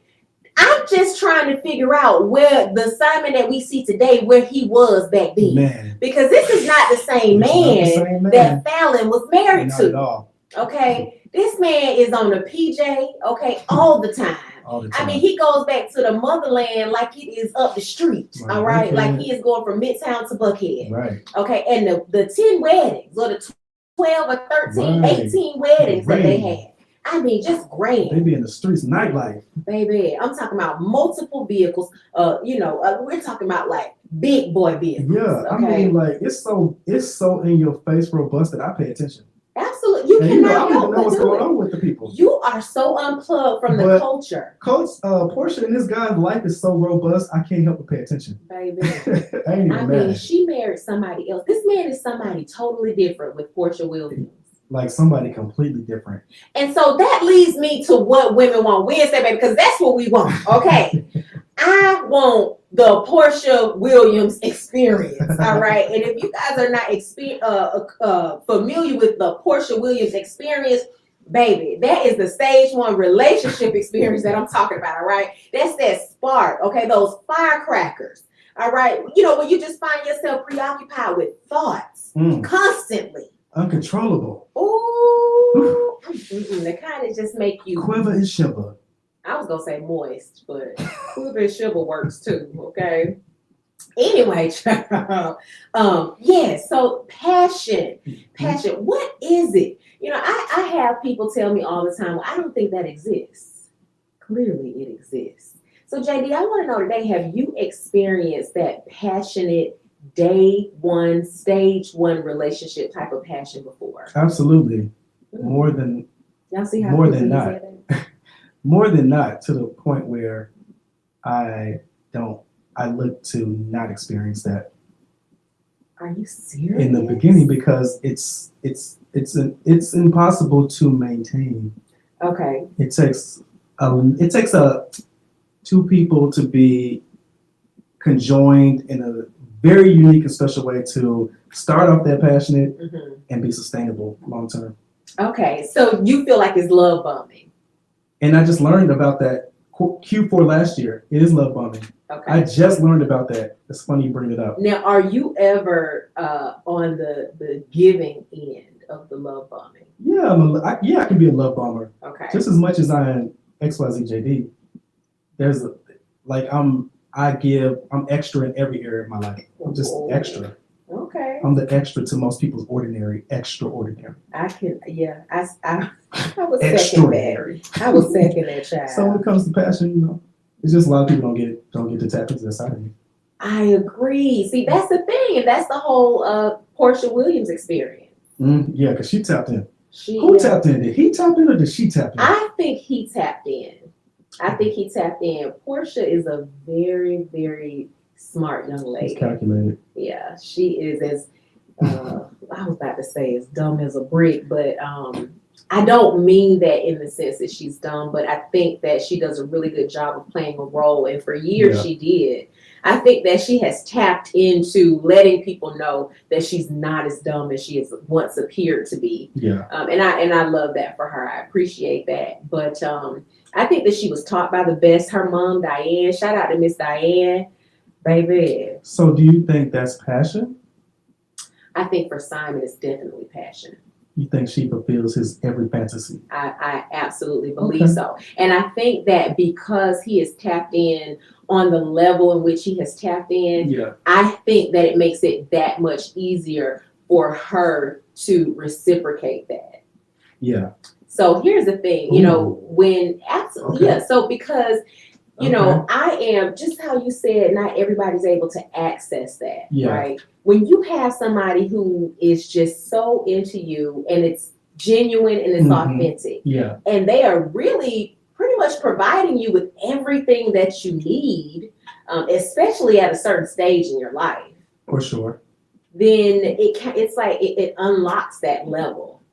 I'm just trying to figure out where the Simon that we see today, where he was back then. Man. Because this is not the same man that Fallon was married to. At all. Okay, this man is on the PJ. Okay, all the time. I mean, he goes back to the motherland like it is up the street, all right? Like he is going from Midtown to Buckhead. Right. Okay, and the 10 weddings, or the 12 or 13, 18 weddings that they had. I mean, just grand. They be in the streets, nightlife. Baby, I'm talking about multiple vehicles. We're talking about like big boy vehicles. Yeah, okay? I mean, like it's so in your face, robust that I pay attention. Absolutely, you cannot help but what's do going it. on with the people. You are so unplugged from the culture. Portia and this guy's life is so robust, I can't help but pay attention. Baby, I mean, she married somebody else. This man is somebody totally different with Portia Williams. Like somebody completely different. And so that leads me to what women want Wednesday, baby, because that's what we want. Okay. I want the Portia Williams experience. All right. And if you guys are not familiar with the Portia Williams experience, baby, that is the stage 1 relationship experience that I'm talking about. All right. That's that spark. Okay. Those firecrackers. All right. You know, when you just find yourself preoccupied with thoughts constantly. Uncontrollable. Ooh. The kind that just make you quiver and shiver. I was gonna say moist, but quiver and shiver works too. Okay. Anyway, so passion. What is it? You know, I have people tell me all the time, well, I don't think that exists. Clearly it exists. So JD, I want to know today, have you experienced that passionate day 1, stage 1 relationship type of passion before? Absolutely. More than not. More than not, to the point where I look to not experience that. Are you serious? In the beginning, because it's impossible to maintain. Okay. It takes two people to be conjoined in a very unique and special way to start off that passionate and be sustainable long term. Okay, so you feel like it's love bombing. And I just learned about that Q4 last year. It is love bombing. Okay. I just learned about that. It's funny you bring it up. Now, are you ever on the giving end of the love bombing? Yeah, I can be a love bomber Okay. just as much as I am XYZJD. There's I'm extra in every area of my life. I'm just extra. Okay. I'm the extra to most people's ordinary, extraordinary. I was second that. Extraordinary. I was second that, child. So when it comes to passion, it's just a lot of people don't get to tap into that side of me. I agree. See, that's the thing, and that's the whole Portia Williams experience. Yeah, because she tapped in. She Who tapped in? Did he tap in or did she tap in? I think he tapped in. Portia is a very, very smart young lady. It's calculated. Yeah, she is as I was about to say as dumb as a brick, but I don't mean that in the sense that she's dumb, but I think that she does a really good job of playing a role, and for years she did. I think that she has tapped into letting people know that she's not as dumb as she has once appeared to be. Yeah. And I love that for her. I appreciate that. But I think that she was taught by the best. Her mom, Diane, shout out to Miss Diane, baby. So do you think that's passion? I think for Simon, it's definitely passion. You think she fulfills his every fantasy? I absolutely believe so. And I think that because he is tapped in on the level in which he has tapped in, I think that it makes it that much easier for her to reciprocate that. Yeah. So here's the thing, so because I am just how you said, not everybody's able to access that, right? When you have somebody who is just so into you and it's genuine and it's authentic, and they are really pretty much providing you with everything that you need, especially at a certain stage in your life. For sure. Then it's like it unlocks that level.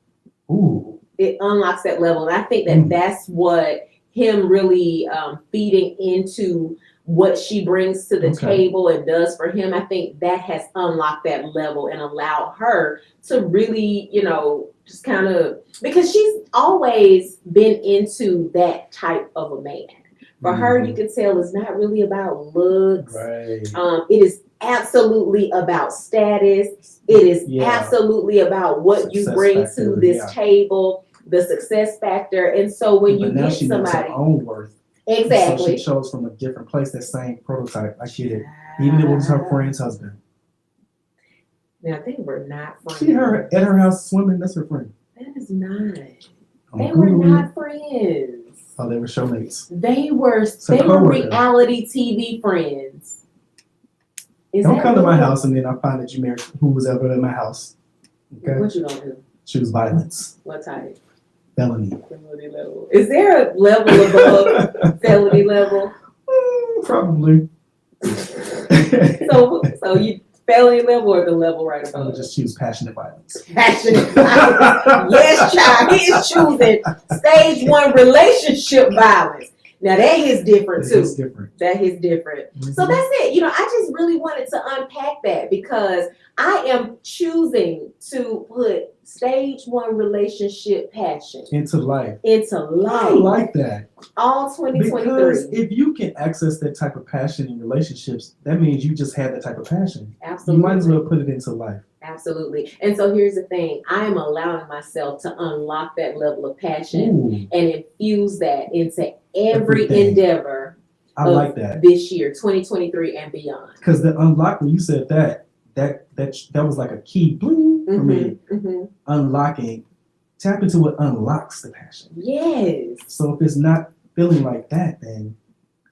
Ooh. It unlocks that level, and I think that that's what him really feeding into what she brings to the table and does for him. I think that has unlocked that level and allowed her to really, just kind of, because she's always been into that type of a man. For her, you can tell it's not really about looks. Right. It is absolutely about status. It is absolutely about what you bring to this table, the success factor. And so when you get she somebody, knows her own worth. exactly. So she chose from a different place, that same prototype. I get it. Even if it was her friend's husband. Now they were not friends. See her at her house swimming. That's her friend. That is not. They were not friends. Oh, they were showmates. They were reality TV friends. Don't come to my house and then I find that you married who was ever in my house. Okay. What you gonna do? Choose violence. What type? Felony. Felony level. Is there a level above felony level? Probably. So you felony level or the level right above? I would just choose passionate violence. Passionate violence. Yes, child. He is choosing stage 1 relationship violence. Now that is different too. That is different. So that's it. I just really wanted to unpack that because I am choosing to put stage 1 relationship passion into life. I like that. All 2023. Because if you can access that type of passion in relationships, that means you just had that type of passion. Absolutely. You might as well put it into life. Absolutely. And so here's the thing. I am allowing myself to unlock that level of passion and infuse that into every endeavor. I like that. This year, 2023 and beyond. Because the unlock, when you said that was like a key bling for me. Unlocking. Tap into what unlocks the passion. Yes. So if it's not feeling like that, then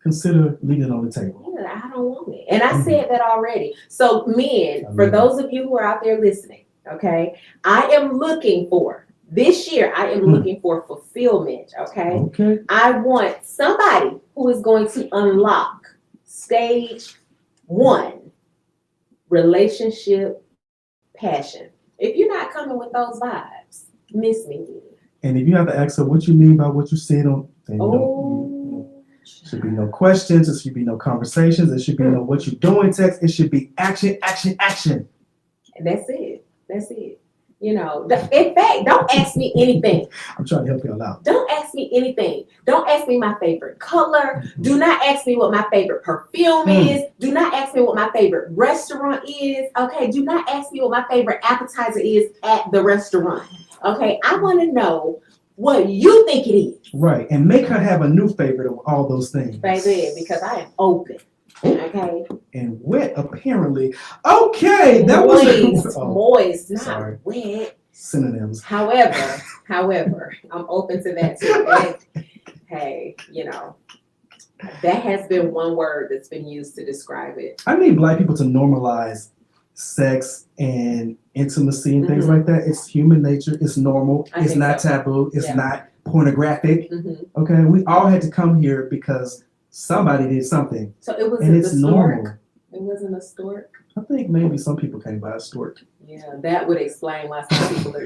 consider leaving it on the table. Yeah, I don't want it. And I said that already. So men, for those of you who are out there listening, okay, I am looking for, this year, I am looking for fulfillment, okay? I want somebody who is going to unlock stage 1, relationship passion. If you're not coming with those vibes, miss me. And if you have to ask her what you mean by what you said on, then should be no questions. There should be no conversations. There should be no what you doing text. It should be action, action, action. And that's it. That's it. In fact, don't ask me anything. I'm trying to help y'all out. Don't ask ask me anything. Don't ask me my favorite color. Do not ask me what my favorite perfume is. Do not ask me what my favorite restaurant is. Okay. Do not ask me what my favorite appetizer is at the restaurant. Okay. I want to know what you think it is. Right. And make her have a new favorite of all those things. Baby, because I am open. Okay. And wet, apparently. Okay, that was moist, not sorry. wet. Synonyms. However, I'm open to that too. And, hey, that has been one word that's been used to describe it. I need Black people to normalize sex and intimacy and things like that. It's human nature. It's normal. It's not taboo. It's not pornographic. Okay, we all had to come here because somebody did something. So it was, and it's normal. It wasn't a stork. I think maybe some people came by a stork. Yeah, that would explain why some people are.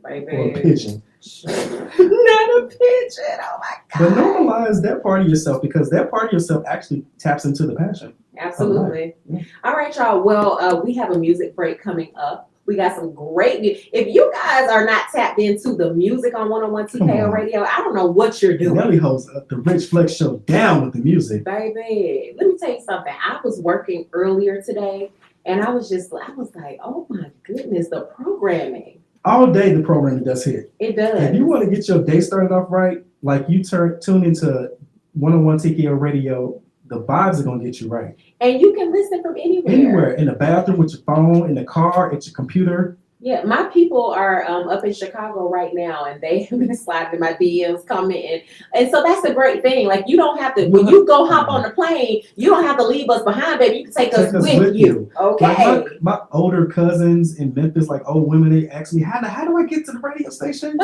Baby. Or a pigeon. Not a pigeon. Oh my God. But normalize that part of yourself, because that part of yourself actually taps into the passion. Absolutely. All right, y'all. Well, we have a music break coming up. We got some great music. If you guys are not tapped into the music on 101 TKO Radio, I don't know what you're doing. Nelly holds the Rich Flexx show down with the music. Baby, let me tell you something. I was working earlier today, and I was like, oh my goodness, the programming. All day the programming does hit. It does. If you want to get your day started off right, like you tune into 101 TKO Radio, the vibes are going to get you right. And you can listen from anywhere. Anywhere. In the bathroom, with your phone, in the car, at your computer. Yeah, my people are up in Chicago right now, and they have been sliding in my DMs, commenting. And so that's a great thing. Like, you don't have to, when you go hop on the plane, you don't have to leave us behind, baby. You can take us with you. Okay. Like my older cousins in Memphis, like old women, they ask me, how do I get to the radio station?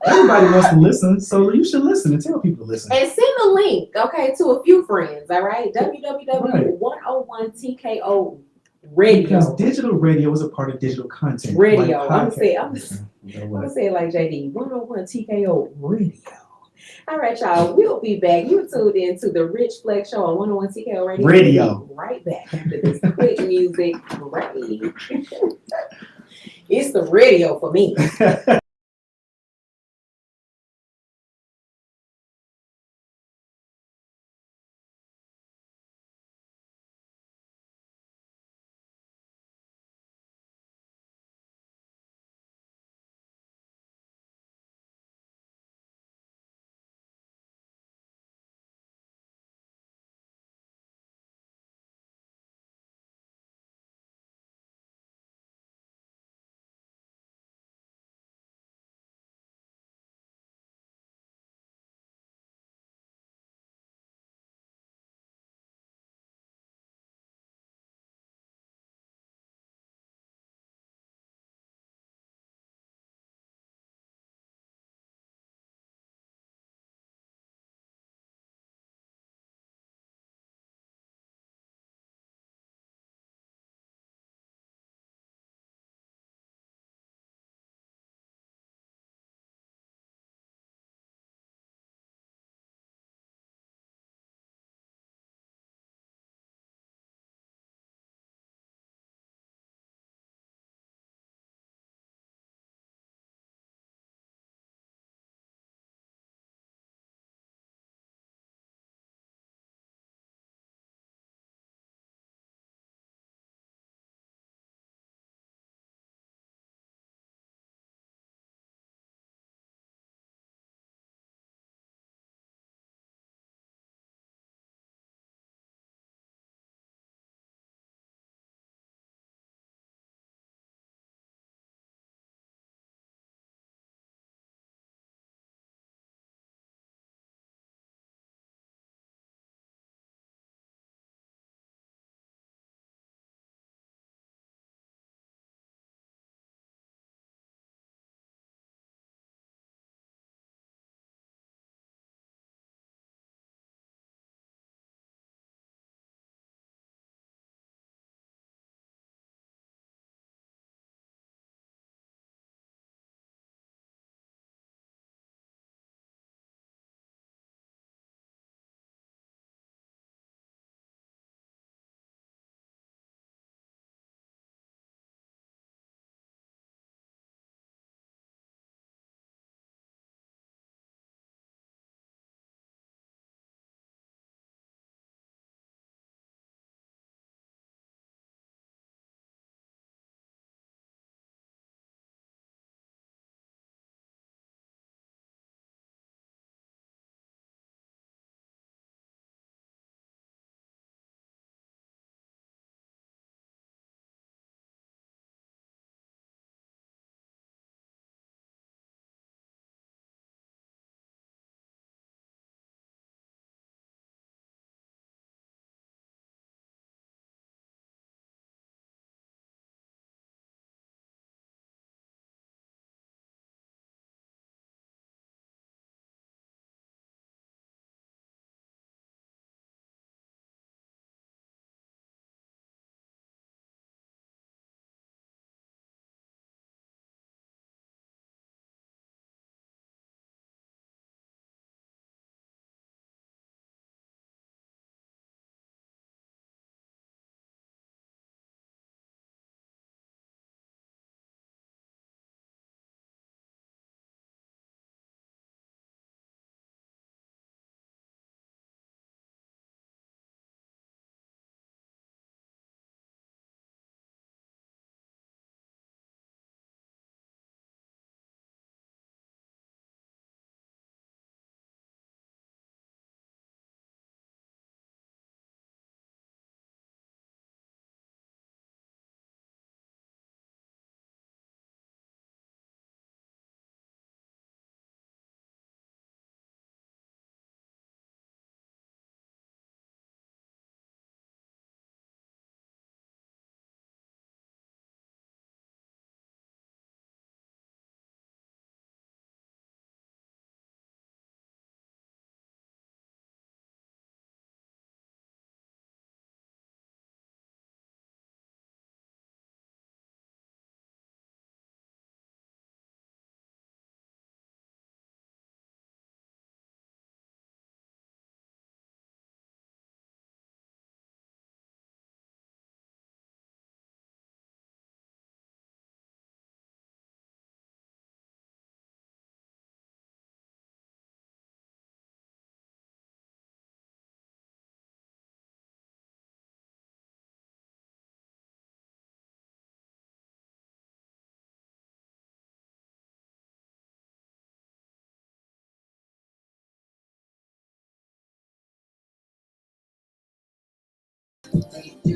Everybody wants to listen, so you should listen and tell people to listen. And send a link, okay, to a few friends, all right? www.101TKO Radio. Because digital radio is a part of digital content. Radio. Like I'm gonna say it like JD. 101 TKO Radio. All right, y'all. We'll be back. You tuned in to the Rich Flexx Show on 101 TKO Radio. Radio. We'll be right back after this quick music break. It's the radio for me.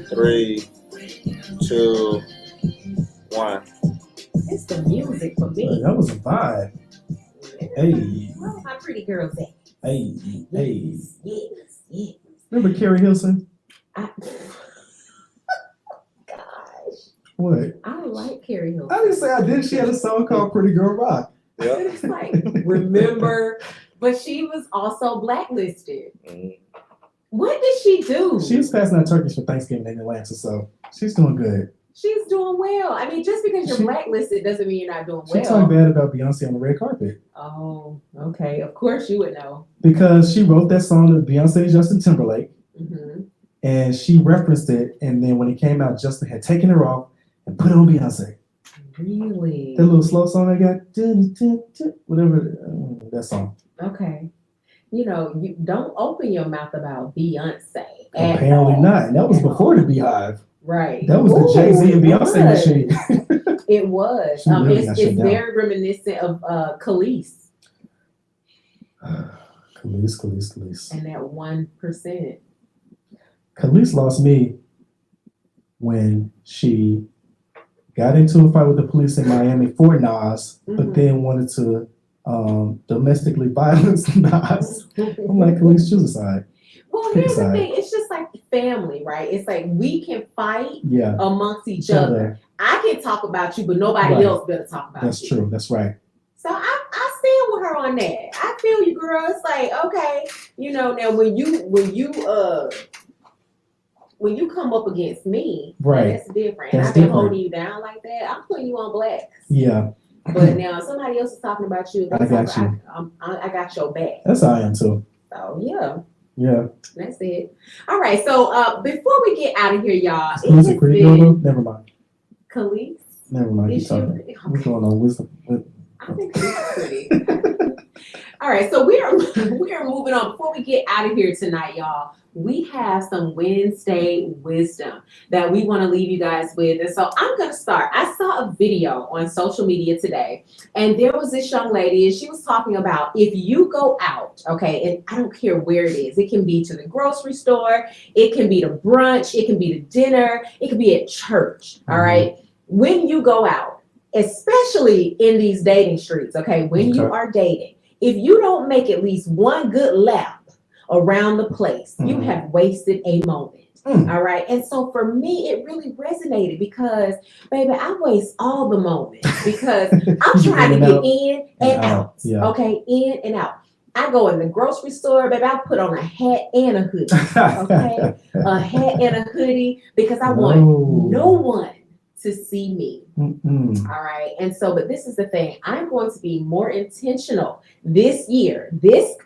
3, 2, 1. It's the music for me. That was a vibe. Hey, Where are my pretty girls at? hey, hey. Yes. Remember Carrie Hilson? Gosh, What? I like Carrie Hilson. I didn't say I did. She had a song called Pretty Girl Rock. Yeah. It's like, remember, but she was also blacklisted. Mhm. What did she do? She was passing out turkeys for Thanksgiving in Atlanta, so she's doing good. She's doing well. I mean, just because you're She- blacklisted doesn't mean you're not doing She well. talked bad about Beyonce on the red carpet Oh, okay. Of course you would know. because she wrote that song with Beyonce and Justin Timberlake, Mm-hmm. and she referenced it. And then when it came out, Justin had taken her off and put it on Beyonce. Really? That little slow song I got, whatever that song. Okay. You know, you don't open your mouth about Beyonce. Apparently not. And that was before the Beehive. Right. That was the Jay-Z and Ooh, it Beyonce was. machine. It was. She really got It's shut down. very reminiscent of Khalees Khalees. and that 1%. Khalees lost me when she got into a fight with the police in Miami for Nas, but Mhm. then wanted to domestically violence Nas. I'm like, Khalees, choose a side. Well, Pick a here's the side. thing. It's just like family, right? It's like we can fight Yeah, amongst each other. I can talk about you, but nobody Right. else better talk about that's you. true. That's right. So I stand with her on that. I feel you, girl. It's like, okay, you know, now when you come up against me, Right. that's different. That's and I've been different. holding you down like that. I'm putting you on blast. Yeah, But now somebody else is talking about you. I got you. I got your back. that's how I am too. So yeah, Yeah. that's it. All right. So before we get out of here, y'all, it Who's has a pretty girl? been Never mind. Khalees. Never mind. Is Keep she talking. pretty? What's Okay. going on? Wisdom. I think she's pretty. All right, so we are moving on. Before we get out of here tonight, y'all, we have some Wednesday wisdom that we want to leave you guys with. And so I'm gonna start. I saw a video on social media today, and there was this young lady, and she was talking about if you go out, okay, and I don't care where it is. It can be to the grocery store, it can be to brunch, it can be to dinner, it can be at church. All right, when you go out, especially in these dating streets, okay, when you are dating, if you don't make at least one good lap around the place, you have wasted a moment. All right. And so for me, it really resonated because, baby, I waste all the moments because I'm trying to get in and out. Yeah. Okay. In and out. I go in the grocery store, baby, I put on a hat and a hoodie. Okay. A hat and a hoodie because I want no one to see me. All right. And so, but this is the thing. I'm going to be more intentional this year.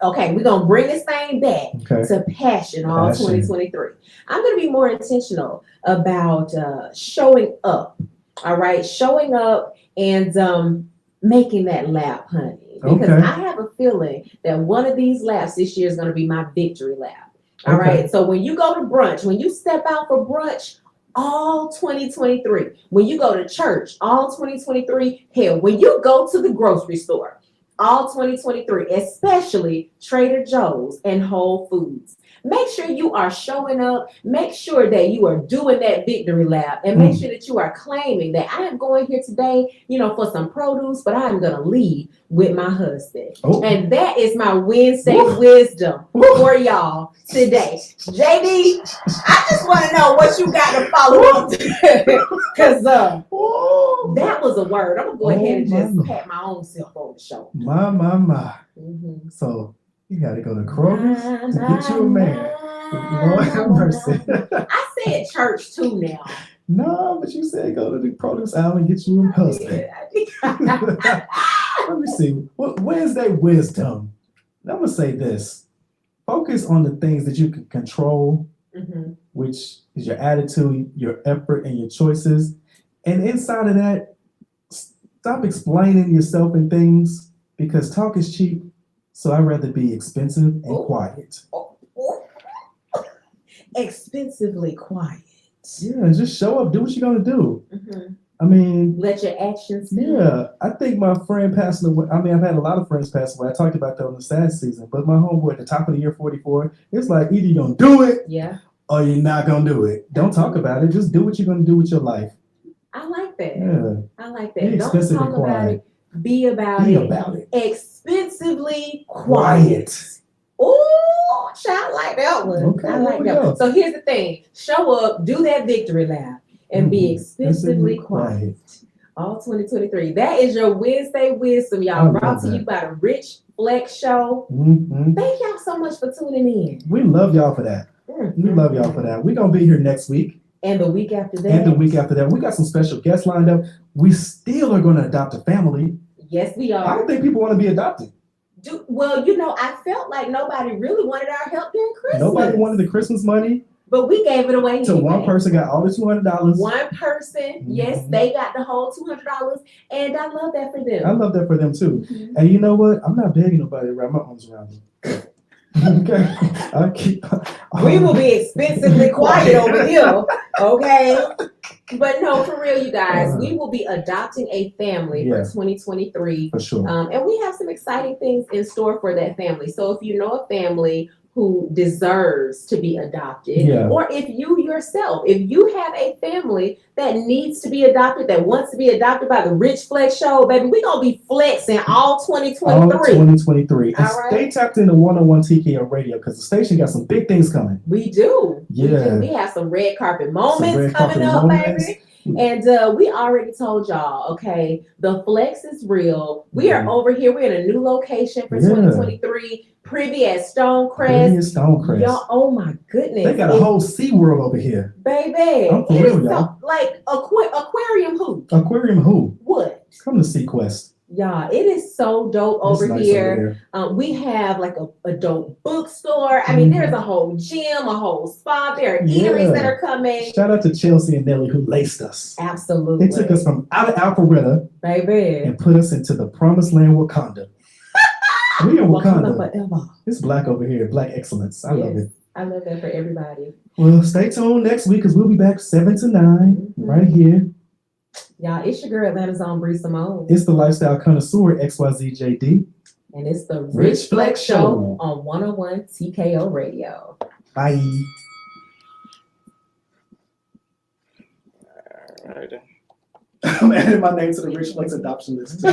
Okay, we're going to bring this thing back to passion all 2023. I'm going to be more intentional about showing up. All right. Showing up and making that lap, honey. Because I have a feeling that one of these laps this year is going to be my victory lap. All right. So when you go to brunch, when you step out for brunch, all 2023. When you go to church, all 2023. Hell, when you go to the grocery store, all 2023, especially Trader Joe's and Whole Foods. Make sure you are showing up. Make sure that you are doing that victory lap and make sure that you are claiming that I am going here today, for some produce, but I am going to leave with my husband. And that is my Wednesday wisdom for y'all today. JD, I just want to know what you got to follow up because that was a word. I'm going to go ahead and just pat my own self on the shoulder. My. So you got to go to Kroger's to get you a man. Lord have mercy. I said church too now. No, but you said go to the produce aisle and get you a husband. Let me see. What Wednesday wisdom? I'm gonna say this: focus on the things that you can control, which is your attitude, your effort, and your choices. And inside of that, stop explaining yourself and things because talk is cheap. So I'd rather be expensive and quiet. Expensively quiet. Yeah, just show up. Do what you're gonna do. I mean, let your actions speak. Yeah, I think my friend passing away. I mean, I've had a lot of friends pass away. I talked about that on the sad season. But my homeboy at the top of the year, 44, it's like either you're gonna do it, or you're not gonna do it. Don't talk about it. Just do what you're gonna do with your life. I like that. Yeah. I like Be that. Don't expensive talk and about quiet. it. Be about Be it. about it. Expensively Quiet. Ooh, child, like that one. Okay, I there like we that go. one. So here's the thing. Show up, do that victory lap, and be expensively quiet. All 2023. That is your Wednesday wisdom, y'all. I Brought love to you that. by the Rich Flex Show. Mm-hmm. Thank y'all so much for tuning in. We love y'all for that. We love y'all for that. We're gonna be here next week. And the week after that. And the week after that. We got some special guests lined up. We still are gonna adopt a family. Yes, we I are. don't think people want to be adopted. Well, you know, I felt like nobody really wanted our help during Christmas. Nobody wanted the Christmas money. But we gave it away. So anyway. one person got all the $200. One person, yes, they got the whole $200, and I love that for them. I love that for them too. Mhm. And you know what? I'm not begging nobody to wrap my arms around me. Okay, I keep. We will be expensively quiet over here, okay? But no, for real, you guys, we will be adopting a family for 2023. For sure. And we have some exciting things in store for that family. So if you know a family who deserves to be adopted, or if you yourself, if you have a family that needs to be adopted, that wants to be adopted by the Rich Flex Show, baby, we're going to be flexing all 2023. All 2023. And All right. stay tapped into 101 TKO Radio because the station got some big things coming. We do. Yeah. We have some red carpet moments red coming carpet up, moments. baby. And we already told y'all, okay, the flex is real. We are over here. We're in a new location for 2023. Privy at Stonecrest. Y'all, oh my goodness. They got a whole Sea World over here. Baby. I'm for real, y'all. Like aquarium who? Aquarium who? What? Come to Sequest. Y'all, it is so dope over nice here. We have like a dope bookstore. I mean, there's a whole gym, a whole spa. There are eateries that are coming. Shout out to Chelsea and Nelly who laced us. Absolutely. They took us from out of Alpharetta, baby, and put us into the promised land, Wakanda. We in Wakanda. Forever. It's black over here, black excellence. I love it. I love that for everybody. Well, stay tuned next week because we'll be back 7 to 9 right here. Y'all, it's your girl Atlanta's own Bree Simone. It's the Lifestyle Connoisseur XYZJD. And it's the Rich Flex Show on 101 TKO Radio. Bye. All right. I'm adding my name to the Rich Flex adoption list.